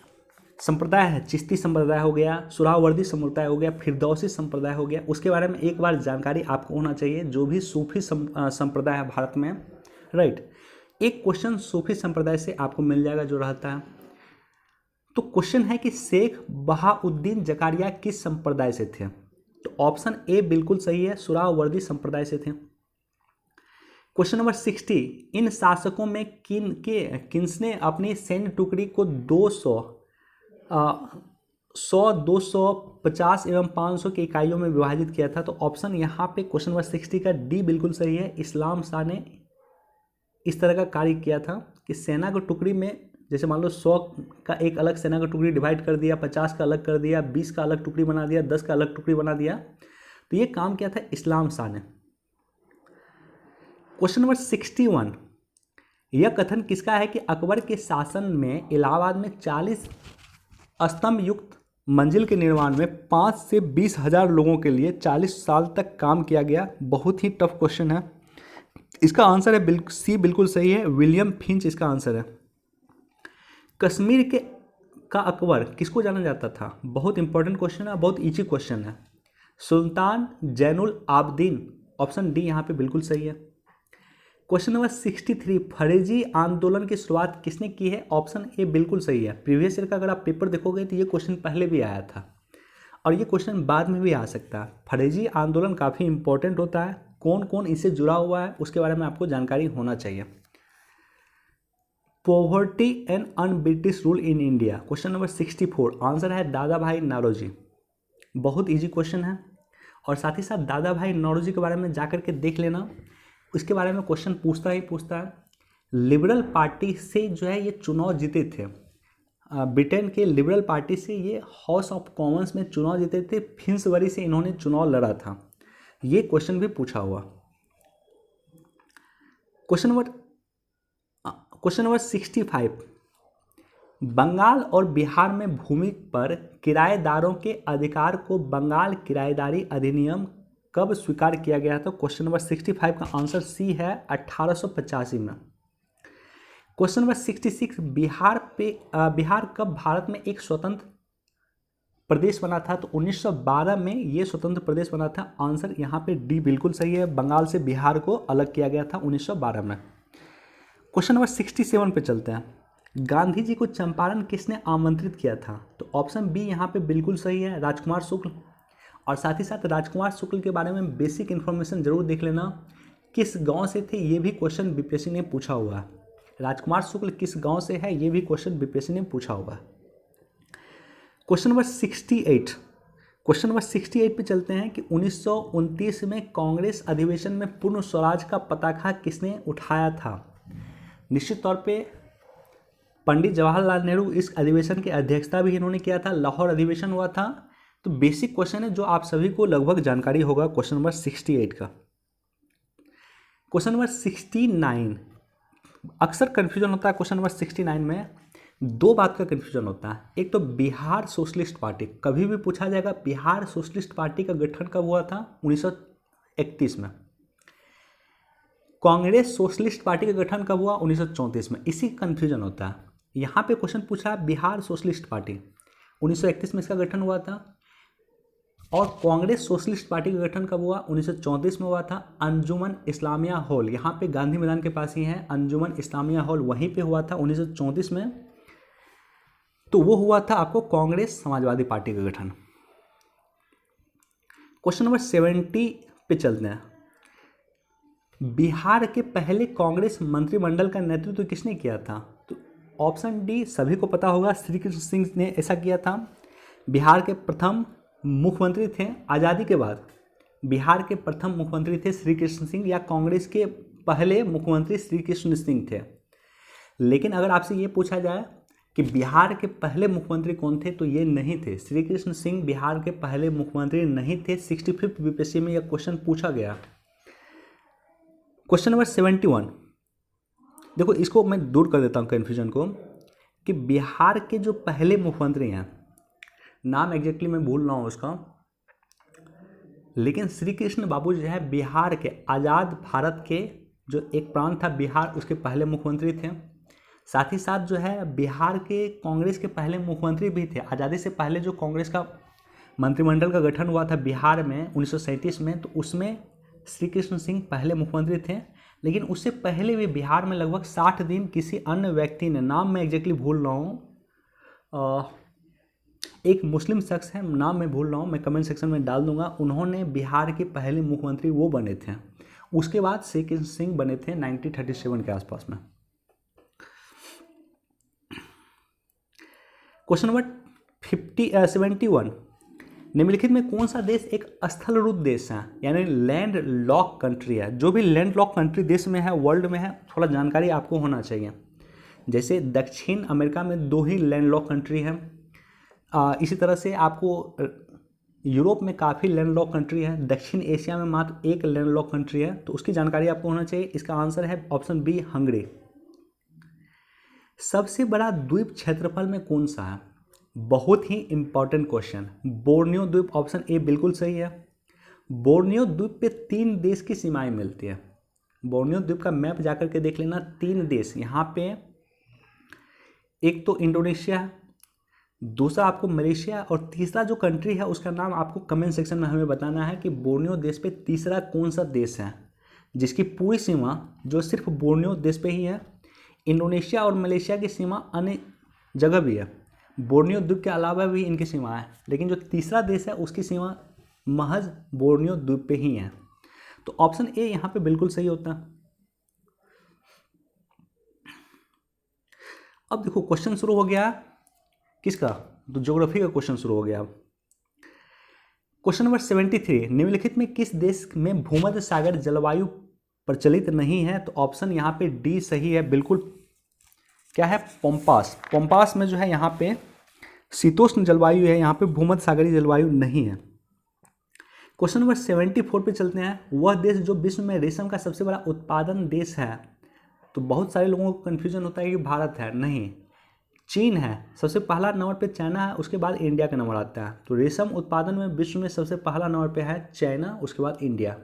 संप्रदाय है, चिश्ती संप्रदाय हो गया, सुहरावर्दी संप्रदाय हो गया, फिरदौसी संप्रदाय हो गया, उसके बारे में एक बार जानकारी आपको होना चाहिए। जो भी सूफी संप्रदाय है भारत में, राइट, एक क्वेश्चन सूफी संप्रदाय से आपको मिल जाएगा जो रहता है। तो क्वेश्चन है कि शेख बहाउद्दीन जकारिया किस संप्रदाय से थे? तो ऑप्शन ए बिल्कुल सही है, सुहरावर्दी संप्रदाय से थे। क्वेश्चन नंबर 60, इन शासकों में किसने अपनी सैन्य टुकड़ी को 100, 250 एवं 500 की इकाइयों में विभाजित किया था? तो ऑप्शन यहाँ पे क्वेश्चन नंबर 60 का डी बिल्कुल सही है। इस्लाम शाह ने इस तरह का कार्य किया था कि सेना को टुकड़ी में, जैसे मान लो 100 का एक अलग सेना का टुकड़ी डिवाइड कर दिया, 50 का अलग कर दिया, 20 का अलग टुकड़ी बना दिया, 10 का अलग टुकड़ी बना दिया। तो ये काम किया था इस्लाम शाह ने। क्वेश्चन नंबर 61, यह कथन किसका है कि अकबर के शासन में इलाहाबाद में 40 स्तंभ युक्त मंजिल के निर्माण में 5 से 20 हजार लोगों के लिए 40 साल तक काम किया गया? बहुत ही टफ क्वेश्चन है। इसका आंसर है सी, बिल्कुल सही है, विलियम फिंच इसका आंसर है। कश्मीर का अकबर किसको जाना जाता था? बहुत इंपॉर्टेंट क्वेश्चन है, बहुत इजी क्वेश्चन है। सुल्तान जैनुल आबदीन, ऑप्शन डी यहाँ पे बिल्कुल सही है। क्वेश्चन नंबर 63, फरेजी आंदोलन की शुरुआत किसने की है? ऑप्शन ए बिल्कुल सही है। प्रीवियस ईयर का अगर आप पेपर देखोगे तो ये क्वेश्चन पहले भी आया था और ये क्वेश्चन बाद में भी आ सकता है। फरेजी आंदोलन काफ़ी इंपॉर्टेंट होता है, कौन कौन इससे जुड़ा हुआ है उसके बारे में आपको जानकारी होना चाहिए। Poverty and un British rule in India, question number 64, answer है दादा भाई नौरोजी। बहुत इजी क्वेश्चन है और साथ ही साथ दादा भाई नौरोजी के बारे में जाकर के देख लेना, इसके बारे में क्वेश्चन पूछता ही पूछता है। लिबरल पार्टी से जो है ये चुनाव जीते थे, ब्रिटेन के लिबरल पार्टी से ये हाउस ऑफ कॉमन्स में चुनाव जीते थे, फिन्सबरी से इन्होंने चुनाव लड़ा था। ये क्वेश्चन भी पूछा हुआ। क्वेश्चन नंबर 65, बंगाल और बिहार में भूमि पर किराएदारों के अधिकार को बंगाल किराएदारी अधिनियम कब स्वीकार किया गया? तो क्वेश्चन नंबर 65 का आंसर सी है, 1885 में। क्वेश्चन नंबर 66, बिहार कब भारत में एक स्वतंत्र प्रदेश बना था? तो 1912 में ये स्वतंत्र प्रदेश बना था। आंसर यहाँ पे डी बिल्कुल सही है, बंगाल से बिहार को अलग किया गया था 1912 में। क्वेश्चन नंबर 67 पे चलते हैं, गांधी जी को चंपारण किसने आमंत्रित किया था? तो ऑप्शन बी यहाँ पे बिल्कुल सही है, राजकुमार शुक्ल। और साथ ही साथ राजकुमार शुक्ल के बारे में बेसिक इन्फॉर्मेशन जरूर देख लेना, किस गांव से थे ये भी क्वेश्चन बीपीएससी ने पूछा हुआ है। राजकुमार शुक्ल किस गांव से है ये भी क्वेश्चन बीपीएससी ने पूछा हुआ है। क्वेश्चन नंबर 68 पे चलते हैं कि 1929 में कांग्रेस अधिवेशन में पूर्ण स्वराज का पताका किसने उठाया था? निश्चित तौर पे पंडित जवाहरलाल नेहरू इस अधिवेशन की अध्यक्षता भी इन्होंने किया था, लाहौर अधिवेशन हुआ था। तो बेसिक क्वेश्चन है जो आप सभी को लगभग जानकारी होगा क्वेश्चन नंबर 68 का। क्वेश्चन नंबर 69, अक्सर कन्फ्यूजन होता है क्वेश्चन नंबर 69 में, दो बात का कन्फ्यूजन होता है। एक तो बिहार सोशलिस्ट पार्टी, कभी भी पूछा जाएगा बिहार सोशलिस्ट पार्टी का गठन कब हुआ था? 1931 में। कांग्रेस सोशलिस्ट पार्टी का गठन कब हुआ? 1934 में। इसी कन्फ्यूजन होता है। यहाँ पे क्वेश्चन पूछा है बिहार सोशलिस्ट पार्टी 1931 में इसका गठन हुआ था, और कांग्रेस सोशलिस्ट पार्टी का गठन कब हुआ? 1934 में हुआ था। अंजुमन इस्लामिया हॉल, यहाँ पे गांधी मैदान के पास ही है अंजुमन इस्लामिया हॉल, वहीं पे हुआ था 1934 में। तो वो हुआ था आपको कांग्रेस समाजवादी पार्टी का गठन। क्वेश्चन नंबर 70 पे चलते हैं, बिहार के पहले कांग्रेस मंत्रिमंडल का नेतृत्व किसने किया था? तो ऑप्शन डी सभी को पता होगा, श्री कृष्ण सिंह ने ऐसा किया था। बिहार के प्रथम मुख्यमंत्री थे आज़ादी के बाद, बिहार के प्रथम मुख्यमंत्री थे श्री कृष्ण सिंह, या कांग्रेस के पहले मुख्यमंत्री श्री कृष्ण सिंह थे। लेकिन अगर आपसे ये पूछा जाए कि बिहार के पहले मुख्यमंत्री कौन थे, तो ये नहीं थे, श्री कृष्ण सिंह बिहार के पहले मुख्यमंत्री नहीं थे। 65वीं बीपीएससी में यह क्वेश्चन पूछा गया। क्वेश्चन नंबर 71, देखो इसको मैं दूर कर देता हूँ कन्फ्यूजन को, कि बिहार के जो पहले मुख्यमंत्री हैं, नाम एग्जैक्टली मैं भूल रहा हूँ उसका, लेकिन श्री कृष्ण बाबू जो है बिहार के आज़ाद भारत के जो एक प्रांत था बिहार, उसके पहले मुख्यमंत्री थे। साथ ही साथ जो है बिहार के कांग्रेस के पहले मुख्यमंत्री भी थे। आज़ादी से पहले जो कांग्रेस का मंत्रिमंडल का गठन हुआ था बिहार में 1937 में, तो उसमें श्री कृष्ण सिंह पहले मुख्यमंत्री थे। लेकिन उससे पहले भी बिहार में लगभग 60 दिन किसी अन्य व्यक्ति ने, नाम मैं एग्जैक्टली भूल रहा हूँ, एक मुस्लिम शख्स है, नाम मैं भूल रहा हूँ, मैं कमेंट सेक्शन में डाल दूंगा, उन्होंने बिहार के पहले मुख्यमंत्री वो बने थे। उसके बाद सेकंड सिंह बने थे 1937 के आसपास में। क्वेश्चन नंबर 71, निम्नलिखित में कौन सा देश एक स्थलरूप देश है, यानी लैंड लॉक कंट्री है। जो भी लैंड लॉक कंट्री देश में है, वर्ल्ड में है, थोड़ा जानकारी आपको होना चाहिए। जैसे दक्षिण अमेरिका में 2 ही लैंड लॉक कंट्री हैं। इसी तरह से आपको यूरोप में काफ़ी लैंड लॉक कंट्री है, दक्षिण एशिया में मात्र 1 लैंड लॉक कंट्री है। तो उसकी जानकारी आपको होना चाहिए। इसका आंसर है ऑप्शन बी, हंगरी। सबसे बड़ा द्वीप क्षेत्रफल में कौन सा है, बहुत ही इंपॉर्टेंट क्वेश्चन। बोर्नियो द्वीप, ऑप्शन ए बिल्कुल सही है। बोर्नियो द्वीप पे 3 देश की सीमाएं मिलती है। बोर्नियो द्वीप का मैप जाकर के देख लेना, 3 देश यहाँ पे, एक तो इंडोनेशिया है, दूसरा आपको मलेशिया, और तीसरा जो कंट्री है उसका नाम आपको कमेंट सेक्शन में हमें बताना है कि बोर्नियो देश पे तीसरा कौन सा देश है जिसकी पूरी सीमा जो सिर्फ बोर्नियो देश पे ही है। इंडोनेशिया और मलेशिया की सीमा अन्य जगह भी है, बोर्नियो द्वीप के अलावा भी इनकी सीमा है, लेकिन जो तीसरा देश है उसकी सीमा महज बोर्नियो द्वीप पे ही है। तो ऑप्शन ए यहाँ पे बिल्कुल सही होता है। अब देखो क्वेश्चन शुरू हो गया किसका, तो ज्योग्राफी का क्वेश्चन शुरू हो गया। अब क्वेश्चन नंबर 73, निम्नलिखित में किस देश में भूमध्य सागर जलवायु प्रचलित नहीं है। तो ऑप्शन यहाँ पे डी सही है, बिल्कुल। क्या है, पंपास। पंपास में जो है यहाँ पे शीतोष्ण जलवायु है, यहाँ पे भूमध्य सागरीय जलवायु नहीं है। क्वेश्चन नंबर 74 पे चलते हैं। वह देश जो विश्व में रेशम का सबसे बड़ा उत्पादन देश है। तो बहुत सारे लोगों को कन्फ्यूजन होता है कि भारत है, नहीं, चीन है। सबसे पहला नंबर पे चाइना है, उसके बाद इंडिया का नंबर आता है। तो रेशम उत्पादन में विश्व में सबसे पहला नंबर पे है चाइना, उसके बाद इंडिया।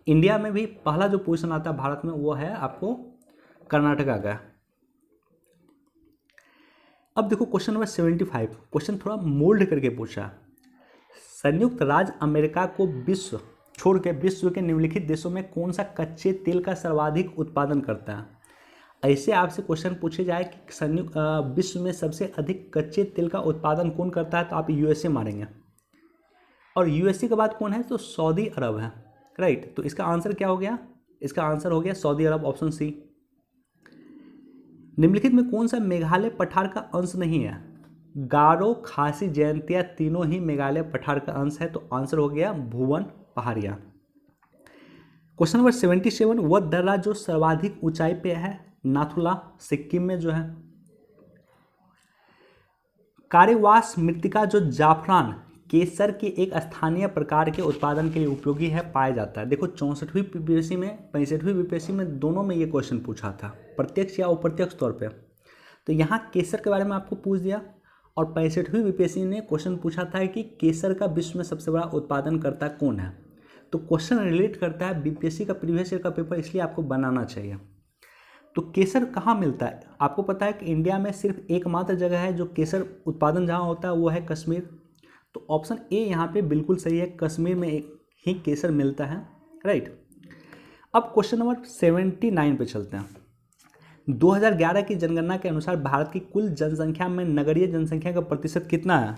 इंडिया में भी पहला जो पोजीशन आता है भारत में वो है आपको कर्नाटका का। अब देखो क्वेश्चन नंबर 75, क्वेश्चन थोड़ा मोल्ड करके पूछा। संयुक्त राज्य अमेरिका को विश्व छोड़ के विश्व के निम्नलिखित देशों में कौन सा कच्चे तेल का सर्वाधिक उत्पादन करता है। ऐसे आपसे क्वेश्चन पूछे जाए कि संयुक्त विश्व में सबसे अधिक कच्चे तेल का उत्पादन कौन करता है, तो आप यूएसए मारेंगे। और यूएसए के बाद कौन है, तो सऊदी अरब है, राइट। तो इसका आंसर क्या हो गया, इसका आंसर हो गया सऊदी अरब, ऑप्शन सी। निम्नलिखित में कौन सा मेघालय पठार का अंश नहीं है। गारो, खासी, जयंतिया तीनों ही मेघालय पठार का अंश है। तो आंसर हो गया भुवन पहाड़िया। क्वेश्चन नंबर 77, वह दर्रा जो सर्वाधिक ऊंचाई पे है, नाथुला, सिक्किम में जो है। कार्यवास मृत्तिका जो जाफरान केसर के एक स्थानीय प्रकार के उत्पादन के लिए उपयोगी है, पाया जाता है। देखो 64वीं बीपीएससी में 65वीं बीपीएससी में दोनों में ये क्वेश्चन पूछा था, प्रत्यक्ष या अप्रत्यक्ष तौर पे। तो यहाँ केसर के बारे में आपको पूछ दिया, और 65वीं बीपीएससी ने क्वेश्चन पूछा था कि केसर का विश्व में सबसे बड़ा उत्पादनकर्ता कौन है। तो क्वेश्चन रिलेट करता है बीपीएससी का प्रीवियस ईयर का पेपर, इसलिए आपको बनाना चाहिए। तो केसर कहाँ मिलता है, आपको पता है कि इंडिया में सिर्फ एकमात्र जगह है जो केसर उत्पादन जहाँ होता है वो है कश्मीर। तो ऑप्शन ए यहाँ पे बिल्कुल सही है, कश्मीर में एक ही केसर मिलता है, राइट। अब क्वेश्चन नंबर 79 पे चलते हैं। 2011 की जनगणना के अनुसार भारत की कुल जनसंख्या में नगरीय जनसंख्या का प्रतिशत कितना है।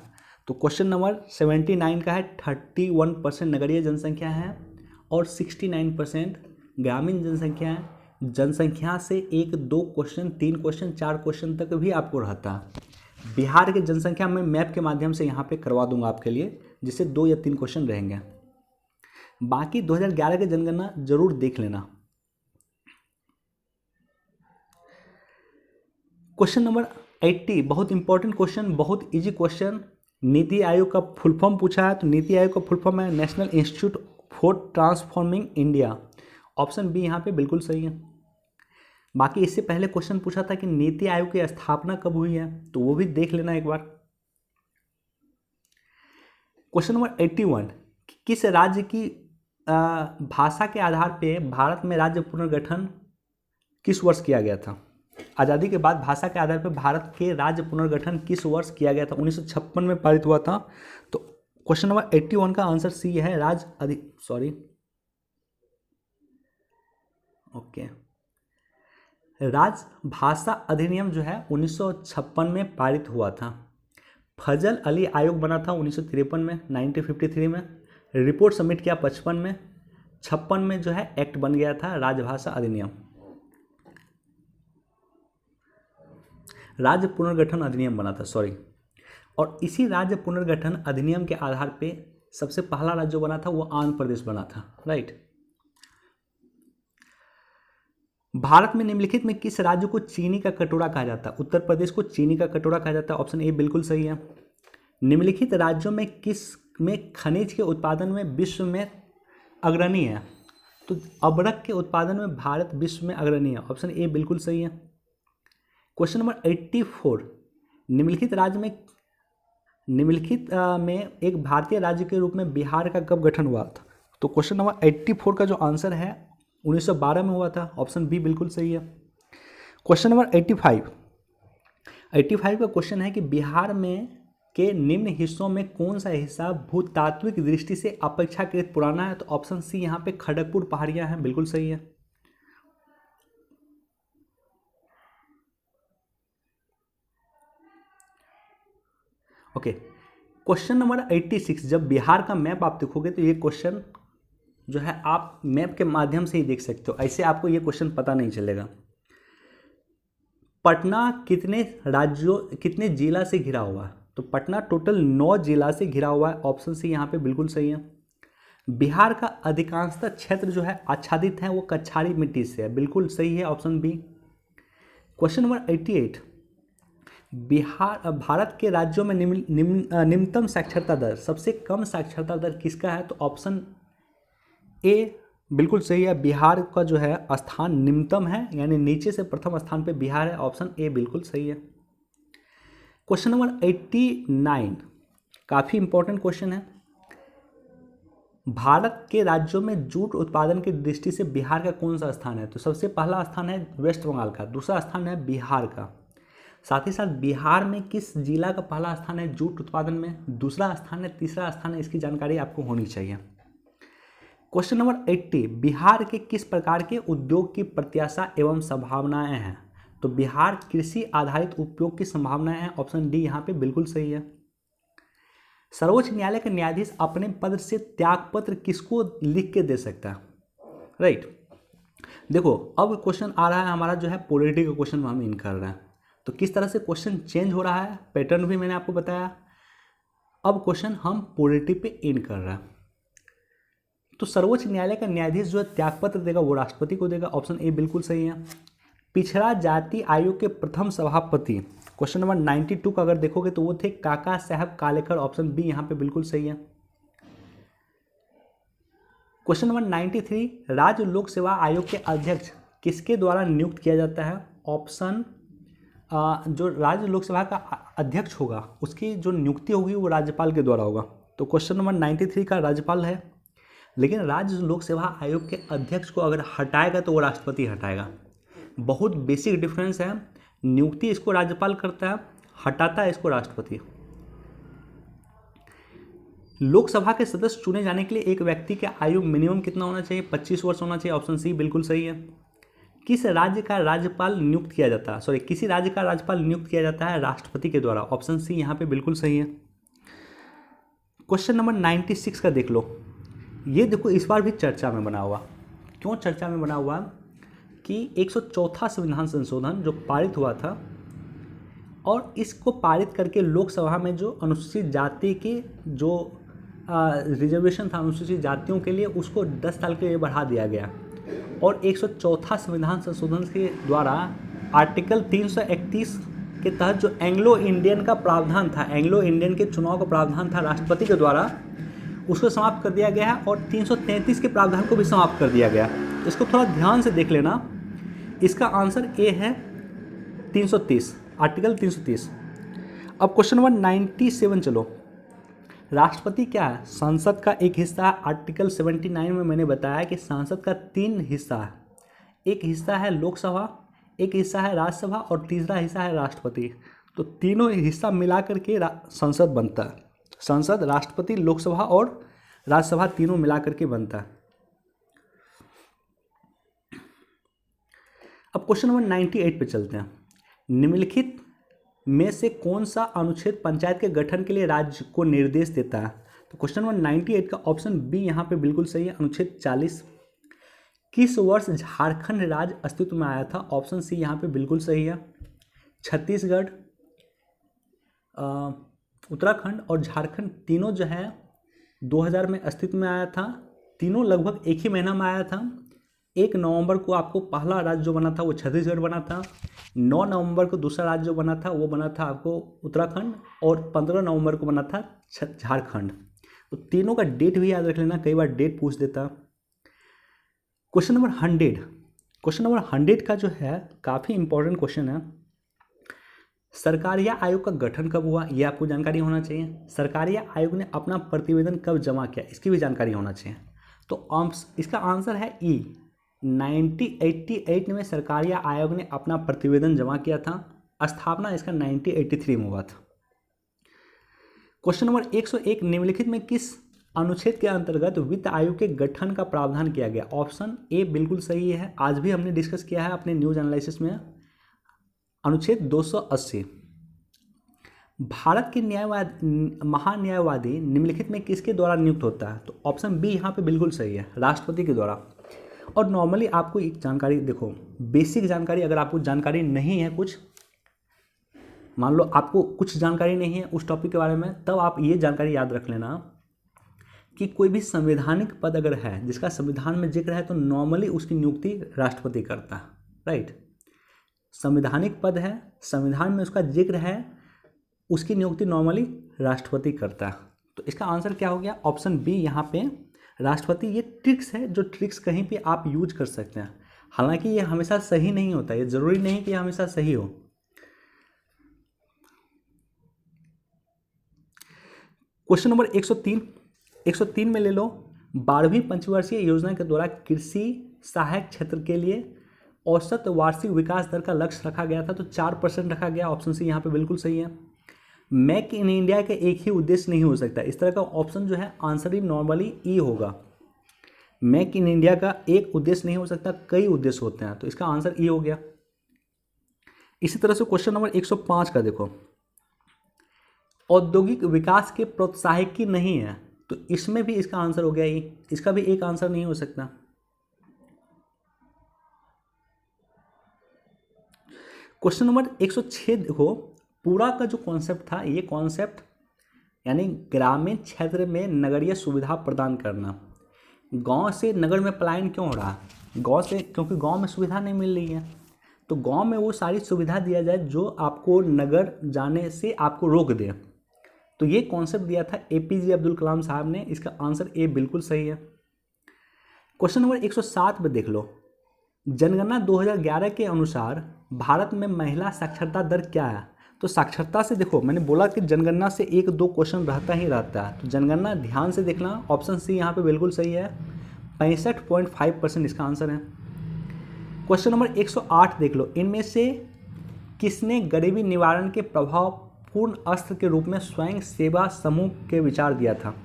तो क्वेश्चन नंबर 79 का है 31% नगरीय जनसंख्या है और 69% ग्रामीण जनसंख्या है। जनसंख्या से 1, 2 क्वेश्चन, 3 क्वेश्चन, 4 क्वेश्चन तक भी आपको रहता है। बिहार की जनसंख्या मैं मैप के माध्यम से यहाँ पे करवा दूंगा आपके लिए, जिससे 2 या 3 क्वेश्चन रहेंगे। बाकी 2011 की जनगणना जरूर देख लेना। क्वेश्चन नंबर 80, बहुत इंपॉर्टेंट क्वेश्चन, बहुत इजी क्वेश्चन। नीति आयोग का फुल फॉर्म पूछा है। तो नीति आयोग का फुल फॉर्म है national institute for transforming India, option B यहाँ पे बिल्कुल सही है। बाकी इससे पहले क्वेश्चन पूछा था कि नीति आयोग की स्थापना कब हुई है, तो वो भी देख लेना एक बार। क्वेश्चन नंबर 81, किस राज्य की भाषा के आधार पे भारत में राज्य पुनर्गठन किस वर्ष किया गया था। आज़ादी के बाद भाषा के आधार पर भारत के राज्य पुनर्गठन किस वर्ष किया गया था, 1956 में पारित हुआ था। तो क्वेश्चन नंबर 81 का आंसर सी है, राजभाषा अधिनियम जो है 1956 में पारित हुआ था। फजल अली आयोग बना था 1953 में, 1953 में। रिपोर्ट सबमिट किया 55 में। 1956 में जो है एक्ट बन गया था, राजभाषा अधिनियम, राज्य पुनर्गठन अधिनियम बना था, सॉरी। और इसी राज्य पुनर्गठन अधिनियम के आधार पे सबसे पहला राज्य जो बना था वो आंध्र प्रदेश बना था, राइट। भारत में निम्नलिखित में किस राज्य को चीनी का कटोरा कहा जाता है? उत्तर प्रदेश को चीनी का कटोरा कहा जाता है, ऑप्शन ए बिल्कुल सही है। निम्नलिखित राज्यों में किस में खनिज के उत्पादन में विश्व में अग्रणी है? तो अभ्रक के उत्पादन में भारत विश्व में अग्रणी है, ऑप्शन ए बिल्कुल सही है। क्वेश्चन नंबर 84, निम्नलिखित राज्य में एक भारतीय राज्य के रूप में बिहार का कब गठन हुआ था? तो क्वेश्चन नंबर 84 का जो आंसर है 1912 में हुआ था, ऑप्शन बी बिल्कुल सही है। क्वेश्चन नंबर 85 का क्वेश्चन है कि बिहार में के निम्न हिस्सों में कौन सा हिस्सा भूतात्विक दृष्टि से अपेक्षाकृत पुराना है? तो ऑप्शन सी यहाँ पे खड़गपुर पहाड़ियाँ हैं, बिल्कुल सही है। ओके, क्वेश्चन नंबर 86, जब बिहार का मैप आप देखोगे तो ये क्वेश्चन जो है आप मैप के माध्यम से ही देख सकते हो, ऐसे आपको ये क्वेश्चन पता नहीं चलेगा। पटना कितने जिला से घिरा हुआ है? तो पटना टोटल 9 जिला से घिरा हुआ है, ऑप्शन सी यहाँ पे बिल्कुल सही है। बिहार का अधिकांशतः क्षेत्र जो है आच्छादित है वो कछारी मिट्टी से है, बिल्कुल सही है, option B. Question number 88, Bharat के राज्यों में निम्नतम साक्षरता दर, सबसे कम साक्षरता दर किसका है? तो ऑप्शन ए बिल्कुल सही है, बिहार का जो है स्थान निम्नतम है, यानी नीचे से प्रथम स्थान पे बिहार है, ऑप्शन ए बिल्कुल सही है। क्वेश्चन नंबर 89 काफ़ी इंपॉर्टेंट क्वेश्चन है। भारत के राज्यों में जूट उत्पादन की दृष्टि से बिहार का कौन सा स्थान है? तो सबसे पहला स्थान है वेस्ट बंगाल का, दूसरा स्थान है बिहार का। साथ ही साथ बिहार में किस जिला का पहला स्थान है जूट उत्पादन में, दूसरा स्थान है, तीसरा स्थान है, इसकी जानकारी आपको होनी चाहिए। क्वेश्चन नंबर 80, बिहार के किस प्रकार के उद्योग की प्रत्याशा एवं संभावनाएं हैं? तो बिहार कृषि आधारित उपयोग की संभावनाएं हैं, ऑप्शन डी यहाँ पे बिल्कुल सही है। सर्वोच्च न्यायालय के न्यायाधीश अपने पद से त्यागपत्र किसको लिख के दे सकता है? राइट, देखो अब क्वेश्चन आ रहा है हमारा जो है पॉलिटी का क्वेश्चन हम इन कर रहे हैं, तो किस तरह से क्वेश्चन चेंज हो रहा है, पैटर्न भी मैंने आपको बताया। अब क्वेश्चन हम पॉलिटी पे इन कर रहे हैं। तो सर्वोच्च न्यायालय का न्यायाधीश जो है त्यागपत्र देगा वो राष्ट्रपति को देगा, ऑप्शन ए बिल्कुल सही है। पिछड़ा जाति आयोग के प्रथम सभापति, क्वेश्चन नंबर 92 का अगर देखोगे तो वो थे काका साहब कालेकर, ऑप्शन बी यहाँ पे बिल्कुल सही है। क्वेश्चन नंबर 93, राज्य लोक सेवा आयोग के अध्यक्ष किसके द्वारा नियुक्त किया जाता है? ऑप्शन जो राज्य लोक सेवा का अध्यक्ष होगा उसकी जो नियुक्ति होगी वो राज्यपाल के द्वारा होगा। तो क्वेश्चन नंबर 93 का राज्यपाल है, लेकिन राज्य लोक सेवा आयोग के अध्यक्ष को अगर हटाएगा तो वो राष्ट्रपति हटाएगा। बहुत बेसिक डिफरेंस है, नियुक्ति इसको राज्यपाल करता है, हटाता है इसको राष्ट्रपति। लोकसभा के सदस्य चुने जाने के लिए एक व्यक्ति की आयु मिनिमम कितना होना चाहिए? 25 वर्ष होना चाहिए, ऑप्शन सी बिल्कुल सही है। किस राज्य का राज्यपाल नियुक्त किया जाता है? किसी राज्य का राज्यपाल नियुक्त किया जाता है राष्ट्रपति के द्वारा, ऑप्शन सी यहाँ पे बिल्कुल सही है। क्वेश्चन नंबर 96 का देख लो, ये देखो इस बार भी चर्चा में बना हुआ। क्यों चर्चा में बना हुआ? कि 104वां संविधान संशोधन जो पारित हुआ था और इसको पारित करके लोकसभा में जो अनुसूचित जाति के जो रिजर्वेशन था अनुसूचित जातियों के लिए उसको 10 साल के लिए बढ़ा दिया गया। और 104वां संविधान संशोधन के द्वारा आर्टिकल 331 के तहत जो एंग्लो इंडियन का प्रावधान था, एंग्लो इंडियन के चुनाव का प्रावधान था राष्ट्रपति के द्वारा, उसको समाप्त कर दिया गया है और 333 के प्रावधान को भी समाप्त कर दिया गया। इसको थोड़ा ध्यान से देख लेना, इसका आंसर ए है 330, आर्टिकल 330। अब क्वेश्चन नंबर 97 चलो, राष्ट्रपति क्या है? संसद का एक हिस्सा है। आर्टिकल 79 में मैंने बताया कि संसद का 3 हिस्सा है, एक हिस्सा है लोकसभा, एक हिस्सा है राज्यसभा और तीसरा हिस्सा है राष्ट्रपति। तो तीनों हिस्सा मिला करके संसद बनता है। संसद, राष्ट्रपति, लोकसभा और राज्यसभा तीनों मिलाकर के बनता है। अब क्वेश्चन नंबर 98 पे चलते हैं। निम्नलिखित में से कौन सा अनुच्छेद पंचायत के गठन के लिए राज्य को निर्देश देता है? तो क्वेश्चन नंबर 98 का ऑप्शन बी यहाँ पे बिल्कुल सही है, अनुच्छेद 40। किस वर्ष झारखंड राज्य अस्तित्व में आया था? ऑप्शन सी यहाँ पे बिल्कुल सही है। छत्तीसगढ़, उत्तराखंड और झारखंड तीनों जो है 2000 में अस्तित्व में आया था। तीनों लगभग एक ही महीना में आया था। 1 नवंबर को आपको पहला राज्य जो बना था वो छत्तीसगढ़ बना था। 9 नवंबर को दूसरा राज्य जो बना था वो बना था आपको उत्तराखंड, और 15 नवंबर को बना था झारखंड। तो तीनों का डेट भी याद रख लेना, कई बार डेट पूछ देता। क्वेश्चन नंबर 100, क्वेश्चन नंबर 100 का जो है काफ़ी इंपॉर्टेंट क्वेश्चन है। सरकारिया आयोग का गठन कब हुआ, ये आपको जानकारी होना चाहिए। सरकारिया आयोग ने अपना प्रतिवेदन कब जमा किया, इसकी भी जानकारी होना चाहिए। तो इसका आंसर है ई, 1988 में सरकारिया आयोग ने अपना प्रतिवेदन जमा किया था। स्थापना इसका 1983 में हुआ था। क्वेश्चन नंबर 101, निम्नलिखित में किस अनुच्छेद के अंतर्गत वित्त आयोग के गठन का प्रावधान किया गया? ऑप्शन ए बिल्कुल सही है, आज भी हमने डिस्कस किया है अपने न्यूज एनालिसिस में। अनुच्छेद 280, भारत के महान्यायवादी निम्नलिखित में किसके द्वारा नियुक्त होता है? तो ऑप्शन बी यहाँ पे बिल्कुल सही है, राष्ट्रपति के द्वारा। और नॉर्मली आपको एक जानकारी देखो, बेसिक जानकारी, अगर आपको जानकारी नहीं है कुछ, मान लो आपको कुछ जानकारी नहीं है उस टॉपिक के बारे में, तब आप ये जानकारी याद रख लेना कि कोई भी संवैधानिक पद अगर है जिसका संविधान में जिक्र है तो नॉर्मली उसकी नियुक्ति राष्ट्रपति करता है, राइट। संवैधानिक पद है, संविधान में उसका जिक्र है, उसकी नियुक्ति नॉर्मली राष्ट्रपति करता है। तो इसका आंसर क्या हो गया? ऑप्शन बी यहाँ पे राष्ट्रपति। ये ट्रिक्स है जो ट्रिक्स कहीं पे आप यूज कर सकते हैं, हालांकि ये हमेशा सही नहीं होता, ये जरूरी नहीं कि ये हमेशा सही हो। क्वेश्चन नंबर 103 में ले लो, 12वीं पंचवर्षीय योजना के द्वारा कृषि सहायक क्षेत्र के लिए औसत वार्षिक विकास दर का लक्ष्य रखा गया था, तो 4% रखा गया। ऑप्शन सी यहाँ पे बिल्कुल सही है। मेक इन इंडिया के एक ही उद्देश्य नहीं हो सकता, इस तरह का ऑप्शन जो है आंसर ही नॉर्मली ई होगा। मेक इन इंडिया का एक उद्देश्य नहीं हो सकता, कई उद्देश्य होते हैं, तो इसका आंसर ई हो गया। इसी तरह से क्वेश्चन नंबर 105 का देखो, औद्योगिक विकास के प्रोत्साहकी नहीं है, तो इसमें भी इसका आंसर हो गया ई, इसका भी एक आंसर नहीं हो सकता। क्वेश्चन नंबर 106 देखो, पूरा का जो कॉन्सेप्ट था, ये कॉन्सेप्ट यानी ग्रामीण क्षेत्र में नगरीय सुविधा प्रदान करना। गांव से नगर में पलायन क्यों हो रहा है? गांव से, क्योंकि गांव में सुविधा नहीं मिल रही है, तो गांव में वो सारी सुविधा दिया जाए जो आपको नगर जाने से आपको रोक दे। तो ये कॉन्सेप्ट दिया था APJ अब्दुल कलाम साहब ने, इसका आंसर ए बिल्कुल सही है। क्वेश्चन नंबर 107 पे देख लो, जनगणना 2011 के अनुसार भारत में महिला साक्षरता दर क्या है? तो साक्षरता से देखो, मैंने बोला कि जनगणना से 1-2 क्वेश्चन रहता ही रहता है, तो जनगणना ध्यान से देखना। ऑप्शन सी यहाँ पे बिल्कुल सही है, 65.5% इसका आंसर है। क्वेश्चन नंबर 108 देख लो, इनमें से किसने गरीबी निवारण के प्रभावपूर्ण अस्त्र के रूप में स्वयं सेवा समूह के विचार दिया था?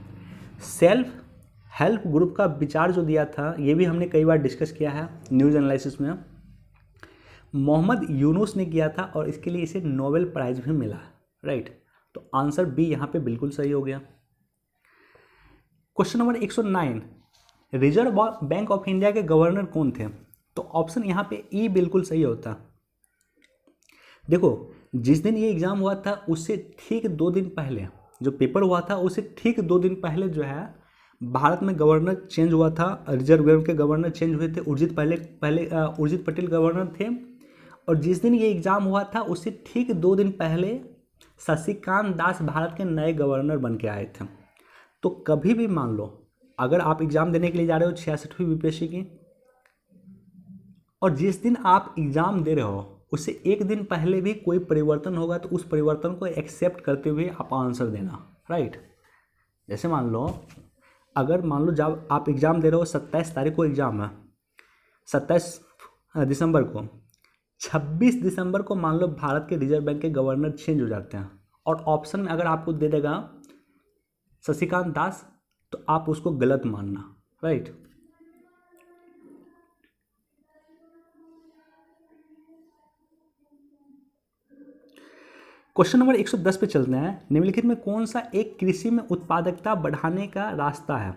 सेल्फ हेल्प ग्रुप का विचार जो दिया था, ये भी हमने कई बार डिस्कस किया है न्यूज़ एनालिसिस में। मोहम्मद यूनुस ने किया था और इसके लिए इसे नोबेल प्राइज भी मिला, राइट। तो आंसर बी यहाँ पे बिल्कुल सही हो गया। Question number 109, reserve bank of India के गवर्नर कौन थे? तो ऑप्शन यहाँ पे ई बिल्कुल सही होता। देखो, जिस दिन ये एग्जाम हुआ था उससे ठीक 2 दिन पहले, जो पेपर हुआ था उससे ठीक 2 दिन पहले जो है भारत में गवर्नर चेंज हुआ था। रिजर्व बैंक के गवर्नर चेंज हुए थे। उर्जित पटेल गवर्नर थे, और जिस दिन ये एग्ज़ाम हुआ था उससे ठीक 2 दिन पहले शशिकांत दास भारत के नए गवर्नर बन के आए थे। तो कभी भी मान लो, अगर आप एग्ज़ाम देने के लिए जा रहे हो 66वीं BPSC की, और जिस दिन आप एग्ज़ाम दे रहे हो उससे 1 दिन पहले भी कोई परिवर्तन होगा, तो उस परिवर्तन को एक्सेप्ट करते हुए आप आंसर देना, राइट। जैसे मान लो, अगर मान लो जब आप एग्ज़ाम दे रहे हो 27 तारीख को एग्ज़ाम है, 27 दिसंबर को, 26 दिसंबर को मान लो भारत के रिजर्व बैंक के गवर्नर चेंज हो जाते हैं, और ऑप्शन में अगर आपको दे देगा शशिकांत दास, तो आप उसको गलत मानना, राइट। क्वेश्चन नंबर 110 पे चलते हैं। निम्नलिखित में कौन सा एक कृषि में उत्पादकता बढ़ाने का रास्ता है?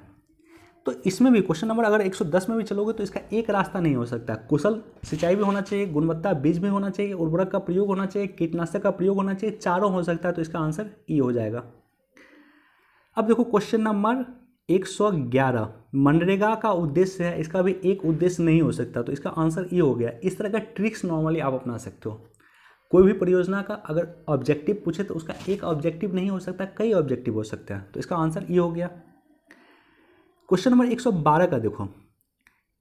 तो इसमें भी क्वेश्चन नंबर अगर 110 में भी चलोगे तो इसका एक रास्ता नहीं हो सकता। कुशल सिंचाई भी होना चाहिए, गुणवत्ता बीज भी होना चाहिए, उर्वरक का प्रयोग होना चाहिए, कीटनाशक का प्रयोग होना चाहिए, चारों हो सकता है, तो इसका आंसर ई हो जाएगा। अब देखो क्वेश्चन नंबर 111, मनरेगा का उद्देश्य है, इसका भी एक उद्देश्य नहीं हो सकता, तो इसका आंसर ई हो गया। इस तरह का ट्रिक्स नॉर्मली आप अपना सकते हो। कोई भी परियोजना का अगर ऑब्जेक्टिव पूछे तो उसका एक ऑब्जेक्टिव नहीं हो सकता, कई ऑब्जेक्टिव हो सकते हैं, तो इसका आंसर ई हो गया। क्वेश्चन नंबर 112 का देखो,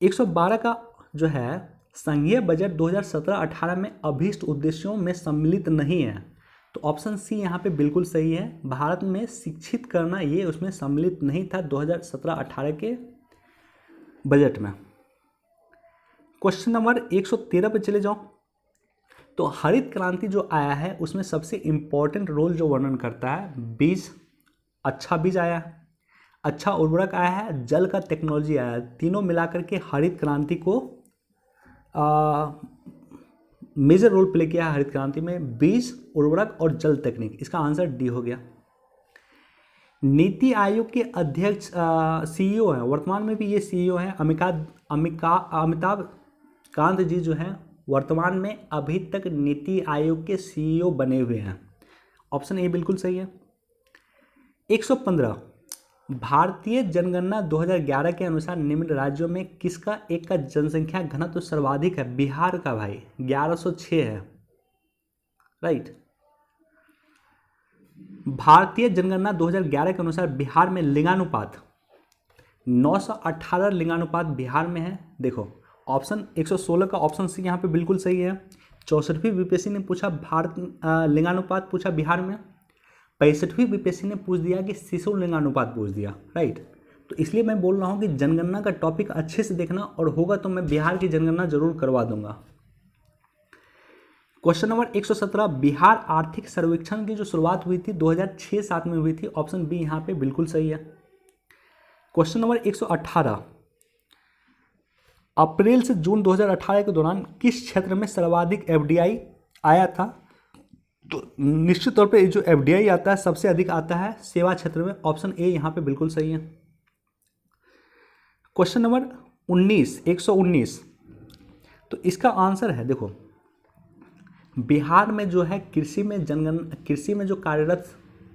112 का जो है संघीय बजट 2017-18 में अभीष्ट उद्देश्यों में सम्मिलित नहीं है, तो ऑप्शन सी यहाँ पे बिल्कुल सही है। भारत में शिक्षित करना ये उसमें सम्मिलित नहीं था 2017-18 के बजट में। क्वेश्चन नंबर 113 पे चले जाओ, तो हरित क्रांति जो आया है उसमें सबसे इम्पोर्टेंट रोल जो वर्णन करता है, बीज, अच्छा बीज आया है, अच्छा उर्वरक आया है, जल का टेक्नोलॉजी आया है, तीनों मिलाकर के हरित क्रांति को मेजर रोल प्ले किया है। हरित क्रांति में बीज, उर्वरक और जल तकनीक, इसका आंसर डी हो गया। नीति आयोग के अध्यक्ष सीईओ हैं, वर्तमान में भी ये सीईओ हैं, अमिताभ कांत जी जो हैं वर्तमान में अभी तक नीति आयोग के सीईओ बने हुए हैं। ऑप्शन ए बिल्कुल सही है। 115, भारतीय जनगणना 2011 के अनुसार निम्न राज्यों में किसका एक का जनसंख्या घनत्व तो सर्वाधिक है? बिहार का भाई 1106 है, राइट। भारतीय जनगणना 2011 के अनुसार बिहार में लिंगानुपात 918 लिंगानुपात बिहार में है। देखो ऑप्शन 116 का ऑप्शन सी यहाँ पे बिल्कुल सही है। 64वीं बीपीएससी ने पूछा भारत लिंगानुपात पूछा बिहार में, 65वीं बीपीएससी ने पूछ दिया कि शिशु लिंगानुपात पूछ दिया, राइट। तो इसलिए मैं बोल रहा हूँ कि जनगणना का टॉपिक अच्छे से देखना, और होगा तो मैं बिहार की जनगणना जरूर करवा दूंगा। क्वेश्चन नंबर 117, बिहार आर्थिक सर्वेक्षण की जो शुरुआत हुई थी 2006-07 में हुई थी। ऑप्शन बी यहाँ पे बिल्कुल सही है। क्वेश्चन नंबर 118, अप्रैल से जून 2018 के दौरान किस क्षेत्र में सर्वाधिक एफडीआई आया था? तो निश्चित तौर पे जो एफडीआई आता है सबसे अधिक आता है सेवा क्षेत्र में। ऑप्शन ए यहाँ पे बिल्कुल सही है। क्वेश्चन नंबर 119, तो इसका आंसर है, देखो बिहार में जो है कृषि में जो कार्यरत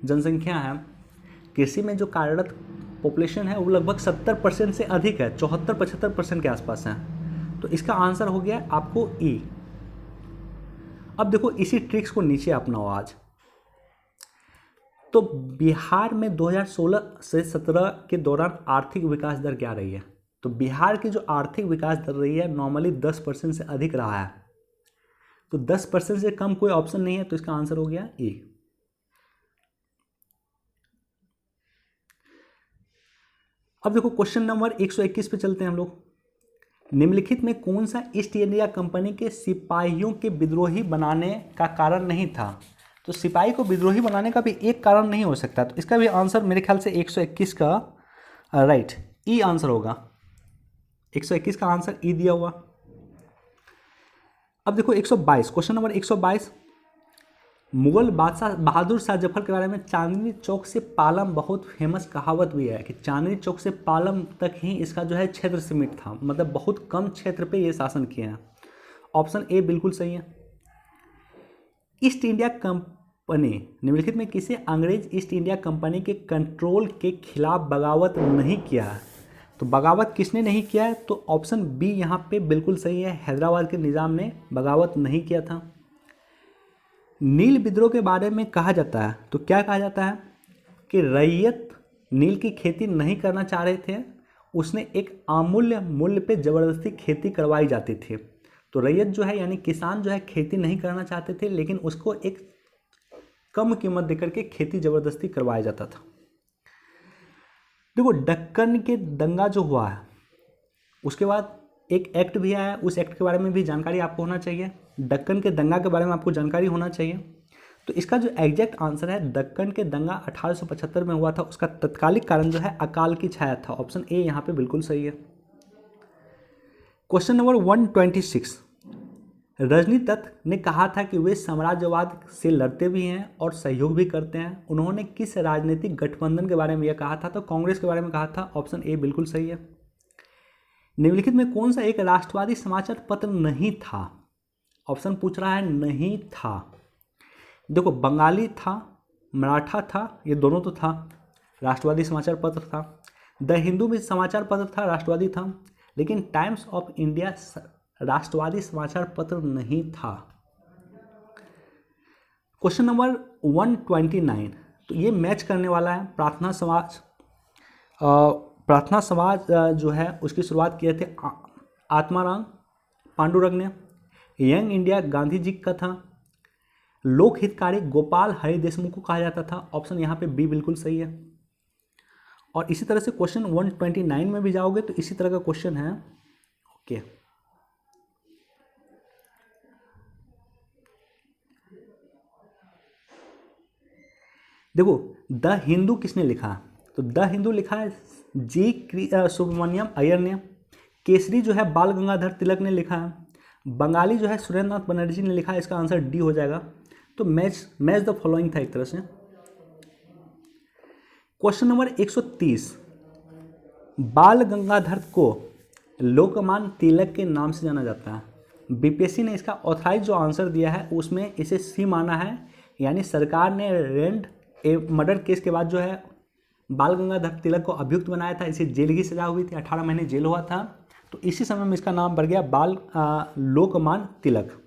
जनसंख्या है, कृषि में जो कार्यरत पॉपुलेशन है वो लगभग 70% से अधिक है, 74-75% के आसपास है। तो इसका आंसर हो गया आपको ई। अब देखो इसी ट्रिक्स को नीचे अपनाओ आज। तो बिहार में 2016 से 17 के दौरान आर्थिक विकास दर क्या रही है? तो बिहार की जो आर्थिक विकास दर रही है नॉर्मली 10% से अधिक रहा है, तो 10% से कम कोई ऑप्शन नहीं है, तो इसका आंसर हो गया ए। अब देखो क्वेश्चन नंबर 121 पे चलते हैं हम लोग। निम्नलिखित में कौन सा ईस्ट इंडिया कंपनी के सिपाहियों के विद्रोही बनाने का कारण नहीं था? तो सिपाही को विद्रोही बनाने का भी एक कारण नहीं हो सकता, तो इसका भी आंसर मेरे ख्याल से 121 का राइट ई आंसर होगा। 121 का आंसर ई दिया हुआ। अब देखो 122, क्वेश्चन नंबर 122, मुगल बादशाह बहादुर शाह जफर के बारे में चांदनी चौक से पालम बहुत फेमस कहावत भी है कि चांदनी चौक से पालम तक ही इसका जो है क्षेत्र सीमित था, मतलब बहुत कम क्षेत्र पे ये शासन किए हैं। ऑप्शन ए बिल्कुल सही है। ईस्ट इंडिया कंपनी निम्नलिखित में किसे अंग्रेज ईस्ट इंडिया कंपनी के कंट्रोल के खिलाफ बगावत नहीं किया है? तो बगावत किसने नहीं किया है? तो ऑप्शन बी यहाँ पे बिल्कुल सही है, हैदराबाद के निज़ाम ने बगावत नहीं किया था। नील विद्रोह के बारे में कहा जाता है, तो क्या कहा जाता है कि रैयत नील की खेती नहीं करना चाह रहे थे, उसने एक अमूल्य मूल्य पे ज़बरदस्ती खेती करवाई जाती थी। तो रैयत जो है यानी किसान जो है खेती नहीं करना चाहते थे, लेकिन उसको एक कम कीमत देकर के खेती ज़बरदस्ती करवाया जाता था। देखो दक्कन के दंगा जो हुआ है उसके बाद एक एक्ट भी आया, उस एक्ट के बारे में भी जानकारी आपको होना चाहिए। दक्कन के दंगा के बारे में आपको जानकारी होना चाहिए। तो इसका जो एग्जैक्ट आंसर है, दक्कन के दंगा 1875 में हुआ था, उसका तत्कालिक कारण जो है अकाल की छाया था। ऑप्शन ए यहाँ पे बिल्कुल सही है। क्वेश्चन नंबर 126, रजनी दत्त ने कहा था कि वे साम्राज्यवाद से लड़ते भी हैं और सहयोग भी करते हैं। उन्होंने किस राजनीतिक गठबंधन के बारे में यह कहा था? तो कांग्रेस के बारे में कहा था। ऑप्शन ए बिल्कुल सही है। निम्नलिखित में कौन सा एक राष्ट्रवादी समाचार पत्र नहीं था? ऑप्शन पूछ रहा है नहीं था। देखो, बंगाली था, मराठा था, ये दोनों तो था, राष्ट्रवादी समाचार पत्र था। द हिंदू भी समाचार पत्र था, राष्ट्रवादी था, लेकिन टाइम्स ऑफ इंडिया राष्ट्रवादी समाचार पत्र नहीं था। क्वेश्चन नंबर 129, तो ये मैच करने वाला है। प्रार्थना समाज जो है उसकी शुरुआत किए थे आत्माराम पांडुरंग ने। यंग इंडिया गांधी जी का था। लोक हितकारी गोपाल हरि देशमुख को कहा जाता था। ऑप्शन यहाँ पे बी बिल्कुल सही है। और इसी तरह से क्वेश्चन 129 में भी जाओगे तो इसी तरह का क्वेश्चन है। ओके, देखो, द हिंदू किसने लिखा? तो द हिंदू लिखा है जी सुब्रमण्यम अय्यर ने। केसरी जो है बाल गंगाधर तिलक ने लिखा है। बंगाली जो है सुरेंद्रनाथ बनर्जी ने लिखा है। इसका आंसर डी हो जाएगा। तो मैच द फॉलोइंग था एक तरह से। क्वेश्चन नंबर 130, बाल गंगाधर को लोकमान्य तिलक के नाम से जाना जाता है। बीपीएससी ने इसका ऑथराइज जो आंसर दिया है उसमें इसे सी माना है, यानी सरकार ने रेंड ए मर्डर केस के बाद जो है बाल गंगाधर तिलक को अभियुक्त बनाया था। इसे जेल की सजा हुई थी, 18 महीने जेल हुआ था। तो इसी समय में इसका नाम बढ़ गया लोकमान्य तिलक।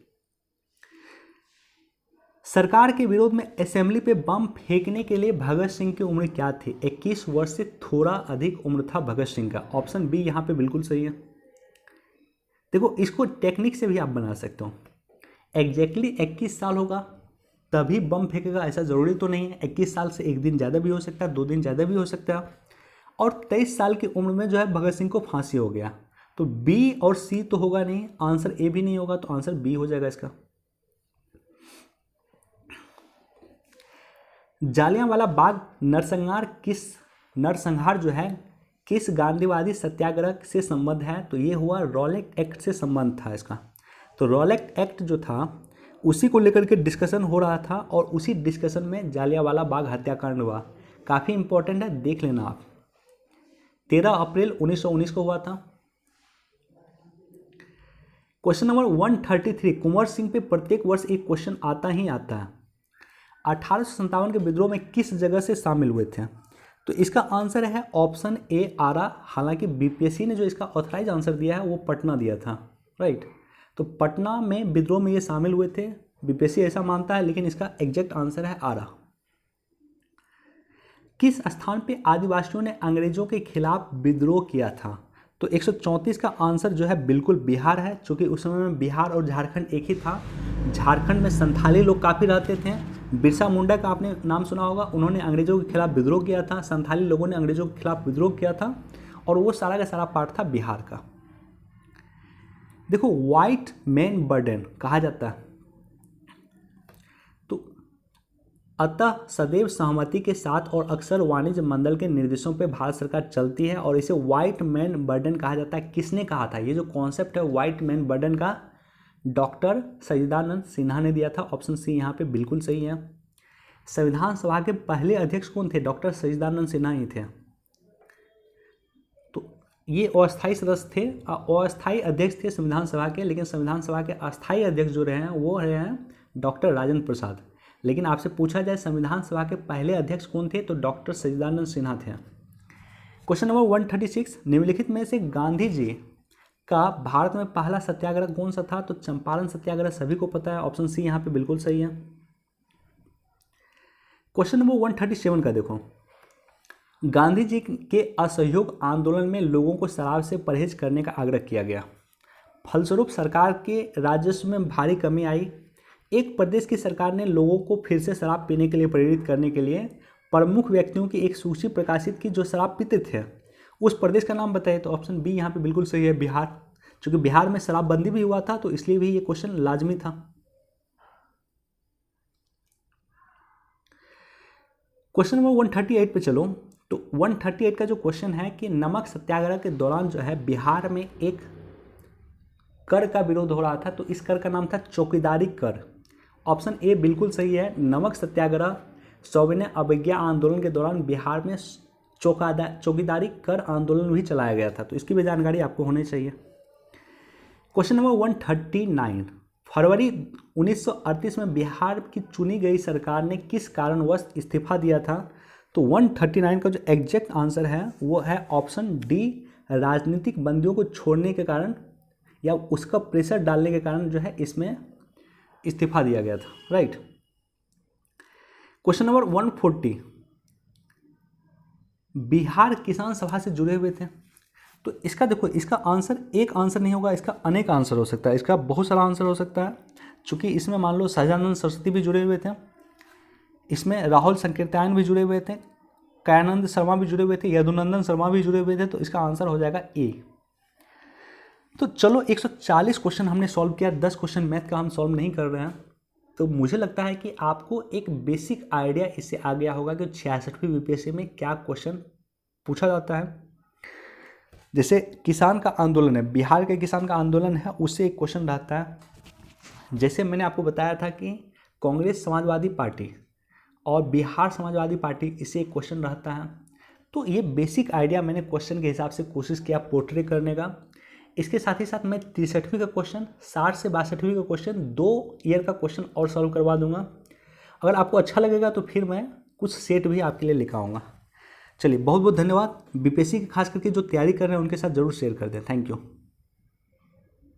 सरकार के विरोध में असेंबली पे बम फेंकने के लिए भगत सिंह की उम्र क्या थी? 21 वर्ष से थोड़ा अधिक उम्र था भगत सिंह का। ऑप्शन बी यहाँ पे बिल्कुल सही है। देखो, इसको टेक्निक से भी आप बना सकते हो। एग्जैक्टली 21 साल होगा तभी बम फेंकेगा ऐसा ज़रूरी तो नहीं है। 21 साल से एक दिन ज़्यादा भी हो सकता है, 2 दिन ज़्यादा भी हो सकता है। और 23 साल की उम्र में जो है भगत सिंह को फांसी हो गया। तो बी और सी तो होगा नहीं, आंसर ए भी नहीं होगा, तो आंसर बी हो जाएगा इसका। जालियांवाला बाग नरसंहार जो है किस गांधीवादी सत्याग्रह से संबंध है? तो ये हुआ रॉलेट एक्ट से संबंध था इसका। तो रॉलेट एक्ट जो था उसी को लेकर के डिस्कशन हो रहा था और उसी डिस्कशन में जालियांवाला बाग हत्याकांड हुआ। काफ़ी इंपॉर्टेंट है, देख लेना आप। 13 अप्रैल 1919 को हुआ था। क्वेश्चन नंबर 133, कुंवर सिंह पे प्रत्येक वर्ष एक क्वेश्चन आता ही आता है। 1857 के विद्रोह में किस जगह से शामिल हुए थे? तो इसका आंसर है ऑप्शन ए आरा। हालांकि बीपीएससी ने जो इसका ऑथराइज आंसर दिया है वो पटना दिया था, राइट। तो पटना में विद्रोह में ये शामिल हुए थे, बीपीएससी ऐसा मानता है, लेकिन इसका एग्जैक्ट आंसर है आरा। किस स्थान पे आदिवासियों ने अंग्रेजों के खिलाफ विद्रोह किया था? तो 134 का आंसर जो है बिल्कुल बिहार है, क्योंकि उस समय में बिहार और झारखंड एक ही था। झारखंड में संथाली लोग काफ़ी रहते थे। बिरसा मुंडा का आपने नाम सुना होगा, उन्होंने अंग्रेजों के खिलाफ विद्रोह किया था। संथाली लोगों ने अंग्रेजों के खिलाफ विद्रोह किया था और वो सारा का सारा पार्ट था बिहार का। देखो, व्हाइट मैन बर्डन कहा जाता है। तो अतः सदैव सहमति के साथ और अक्सर वाणिज्य मंडल के निर्देशों पे भारत सरकार चलती है और इसे व्हाइट मैन बर्डन कहा जाता है। किसने कहा था? ये जो कॉन्सेप्ट है व्हाइट मैन बर्डन का, डॉक्टर सच्चिदानंद सिन्हा ने दिया था। ऑप्शन सी यहाँ पे बिल्कुल सही है। संविधान सभा के पहले अध्यक्ष कौन थे? डॉक्टर सच्चिदानंद सिन्हा ही थे। तो ये अस्थायी सदस्य थे, अस्थायी अध्यक्ष थे संविधान सभा के, लेकिन संविधान सभा के अस्थायी अध्यक्ष जो रहे हैं वो रहे हैं डॉक्टर राजेंद्र प्रसाद। लेकिन आपसे पूछा जाए संविधान सभा के पहले अध्यक्ष कौन थे, तो डॉक्टर सच्चिदानंद सिन्हा थे। क्वेश्चन नंबर 136, निम्नलिखित में से गांधी जी का भारत में पहला सत्याग्रह कौन सा था? तो चंपारण सत्याग्रह सभी को पता है। ऑप्शन सी यहाँ पे बिल्कुल सही है। क्वेश्चन नंबर 137 का देखो, गांधी जी के असहयोग आंदोलन में लोगों को शराब से परहेज करने का आग्रह किया गया। फलस्वरूप सरकार के राजस्व में भारी कमी आई। एक प्रदेश की सरकार ने लोगों को फिर से शराब पीने के लिए प्रेरित करने के लिए प्रमुख व्यक्तियों की एक सूची प्रकाशित की जो शराब पीते थे। उस प्रदेश का नाम बताइए। तो ऑप्शन बी यहाँ पे बिल्कुल सही है, बिहार। क्योंकि बिहार में शराबबंदी भी हुआ था, तो इसलिए भी ये क्वेश्चन लाजमी था। क्वेश्चन नंबर 138 पे चलो। तो 138 का जो क्वेश्चन है कि नमक सत्याग्रह के दौरान जो है बिहार में एक कर का विरोध हो रहा था, तो इस कर का नाम था चौकीदारी कर। ऑप्शन ए बिल्कुल सही है। नमक सत्याग्रह सविनय अवज्ञा आंदोलन के दौरान बिहार में चौकीदारी कर आंदोलन भी चलाया गया था, तो इसकी भी जानकारी आपको होनी चाहिए। क्वेश्चन नंबर 139, फरवरी 1938 में बिहार की चुनी गई सरकार ने किस कारणवश इस्तीफा दिया था? तो 139 का जो एग्जैक्ट आंसर है वो है ऑप्शन डी, राजनीतिक बंदियों को छोड़ने के कारण या उसका प्रेशर डालने के कारण जो है इसमें इस्तीफा दिया गया था, राइट। क्वेश्चन नंबर 140, बिहार किसान सभा से जुड़े हुए थे, तो इसका देखो, इसका आंसर एक आंसर नहीं होगा, इसका अनेक आंसर हो सकता है, इसका बहुत सारा आंसर हो सकता है। चूंकि इसमें मान लो सहजानंद सरस्वती भी जुड़े हुए थे, इसमें राहुल संकीर्तन भी जुड़े हुए थे, कयानंद शर्मा भी जुड़े हुए थे, यदुनंदन शर्मा भी जुड़े हुए थे, तो इसका आंसर हो जाएगा ए। तो चलो 140 क्वेश्चन हमने सॉल्व किया, 10 क्वेश्चन मैथ का हम सॉल्व नहीं कर रहे हैं, तो मुझे लगता है कि आपको एक बेसिक आइडिया इससे आ गया होगा कि 66वीं बीपीएससी में क्या क्वेश्चन पूछा जाता है। जैसे किसान का आंदोलन है, बिहार के किसान का आंदोलन है, उससे एक क्वेश्चन रहता है। जैसे मैंने आपको बताया था कि कांग्रेस समाजवादी पार्टी और बिहार समाजवादी पार्टी, इससे एक क्वेश्चन रहता है। तो ये बेसिक आइडिया मैंने क्वेश्चन के हिसाब से कोशिश किया पोर्ट्रे करने का। इसके साथ ही साथ मैं 63वीं का क्वेश्चन, 60 से 62वीं का क्वेश्चन, 2 ईयर का क्वेश्चन और सॉल्व करवा दूंगा। अगर आपको अच्छा लगेगा तो फिर मैं कुछ सेट भी आपके लिए लेकर आऊँगा। चलिए, बहुत बहुत धन्यवाद। बीपीएससी की खास करके जो तैयारी कर रहे हैं उनके साथ जरूर शेयर कर दें। Thank you.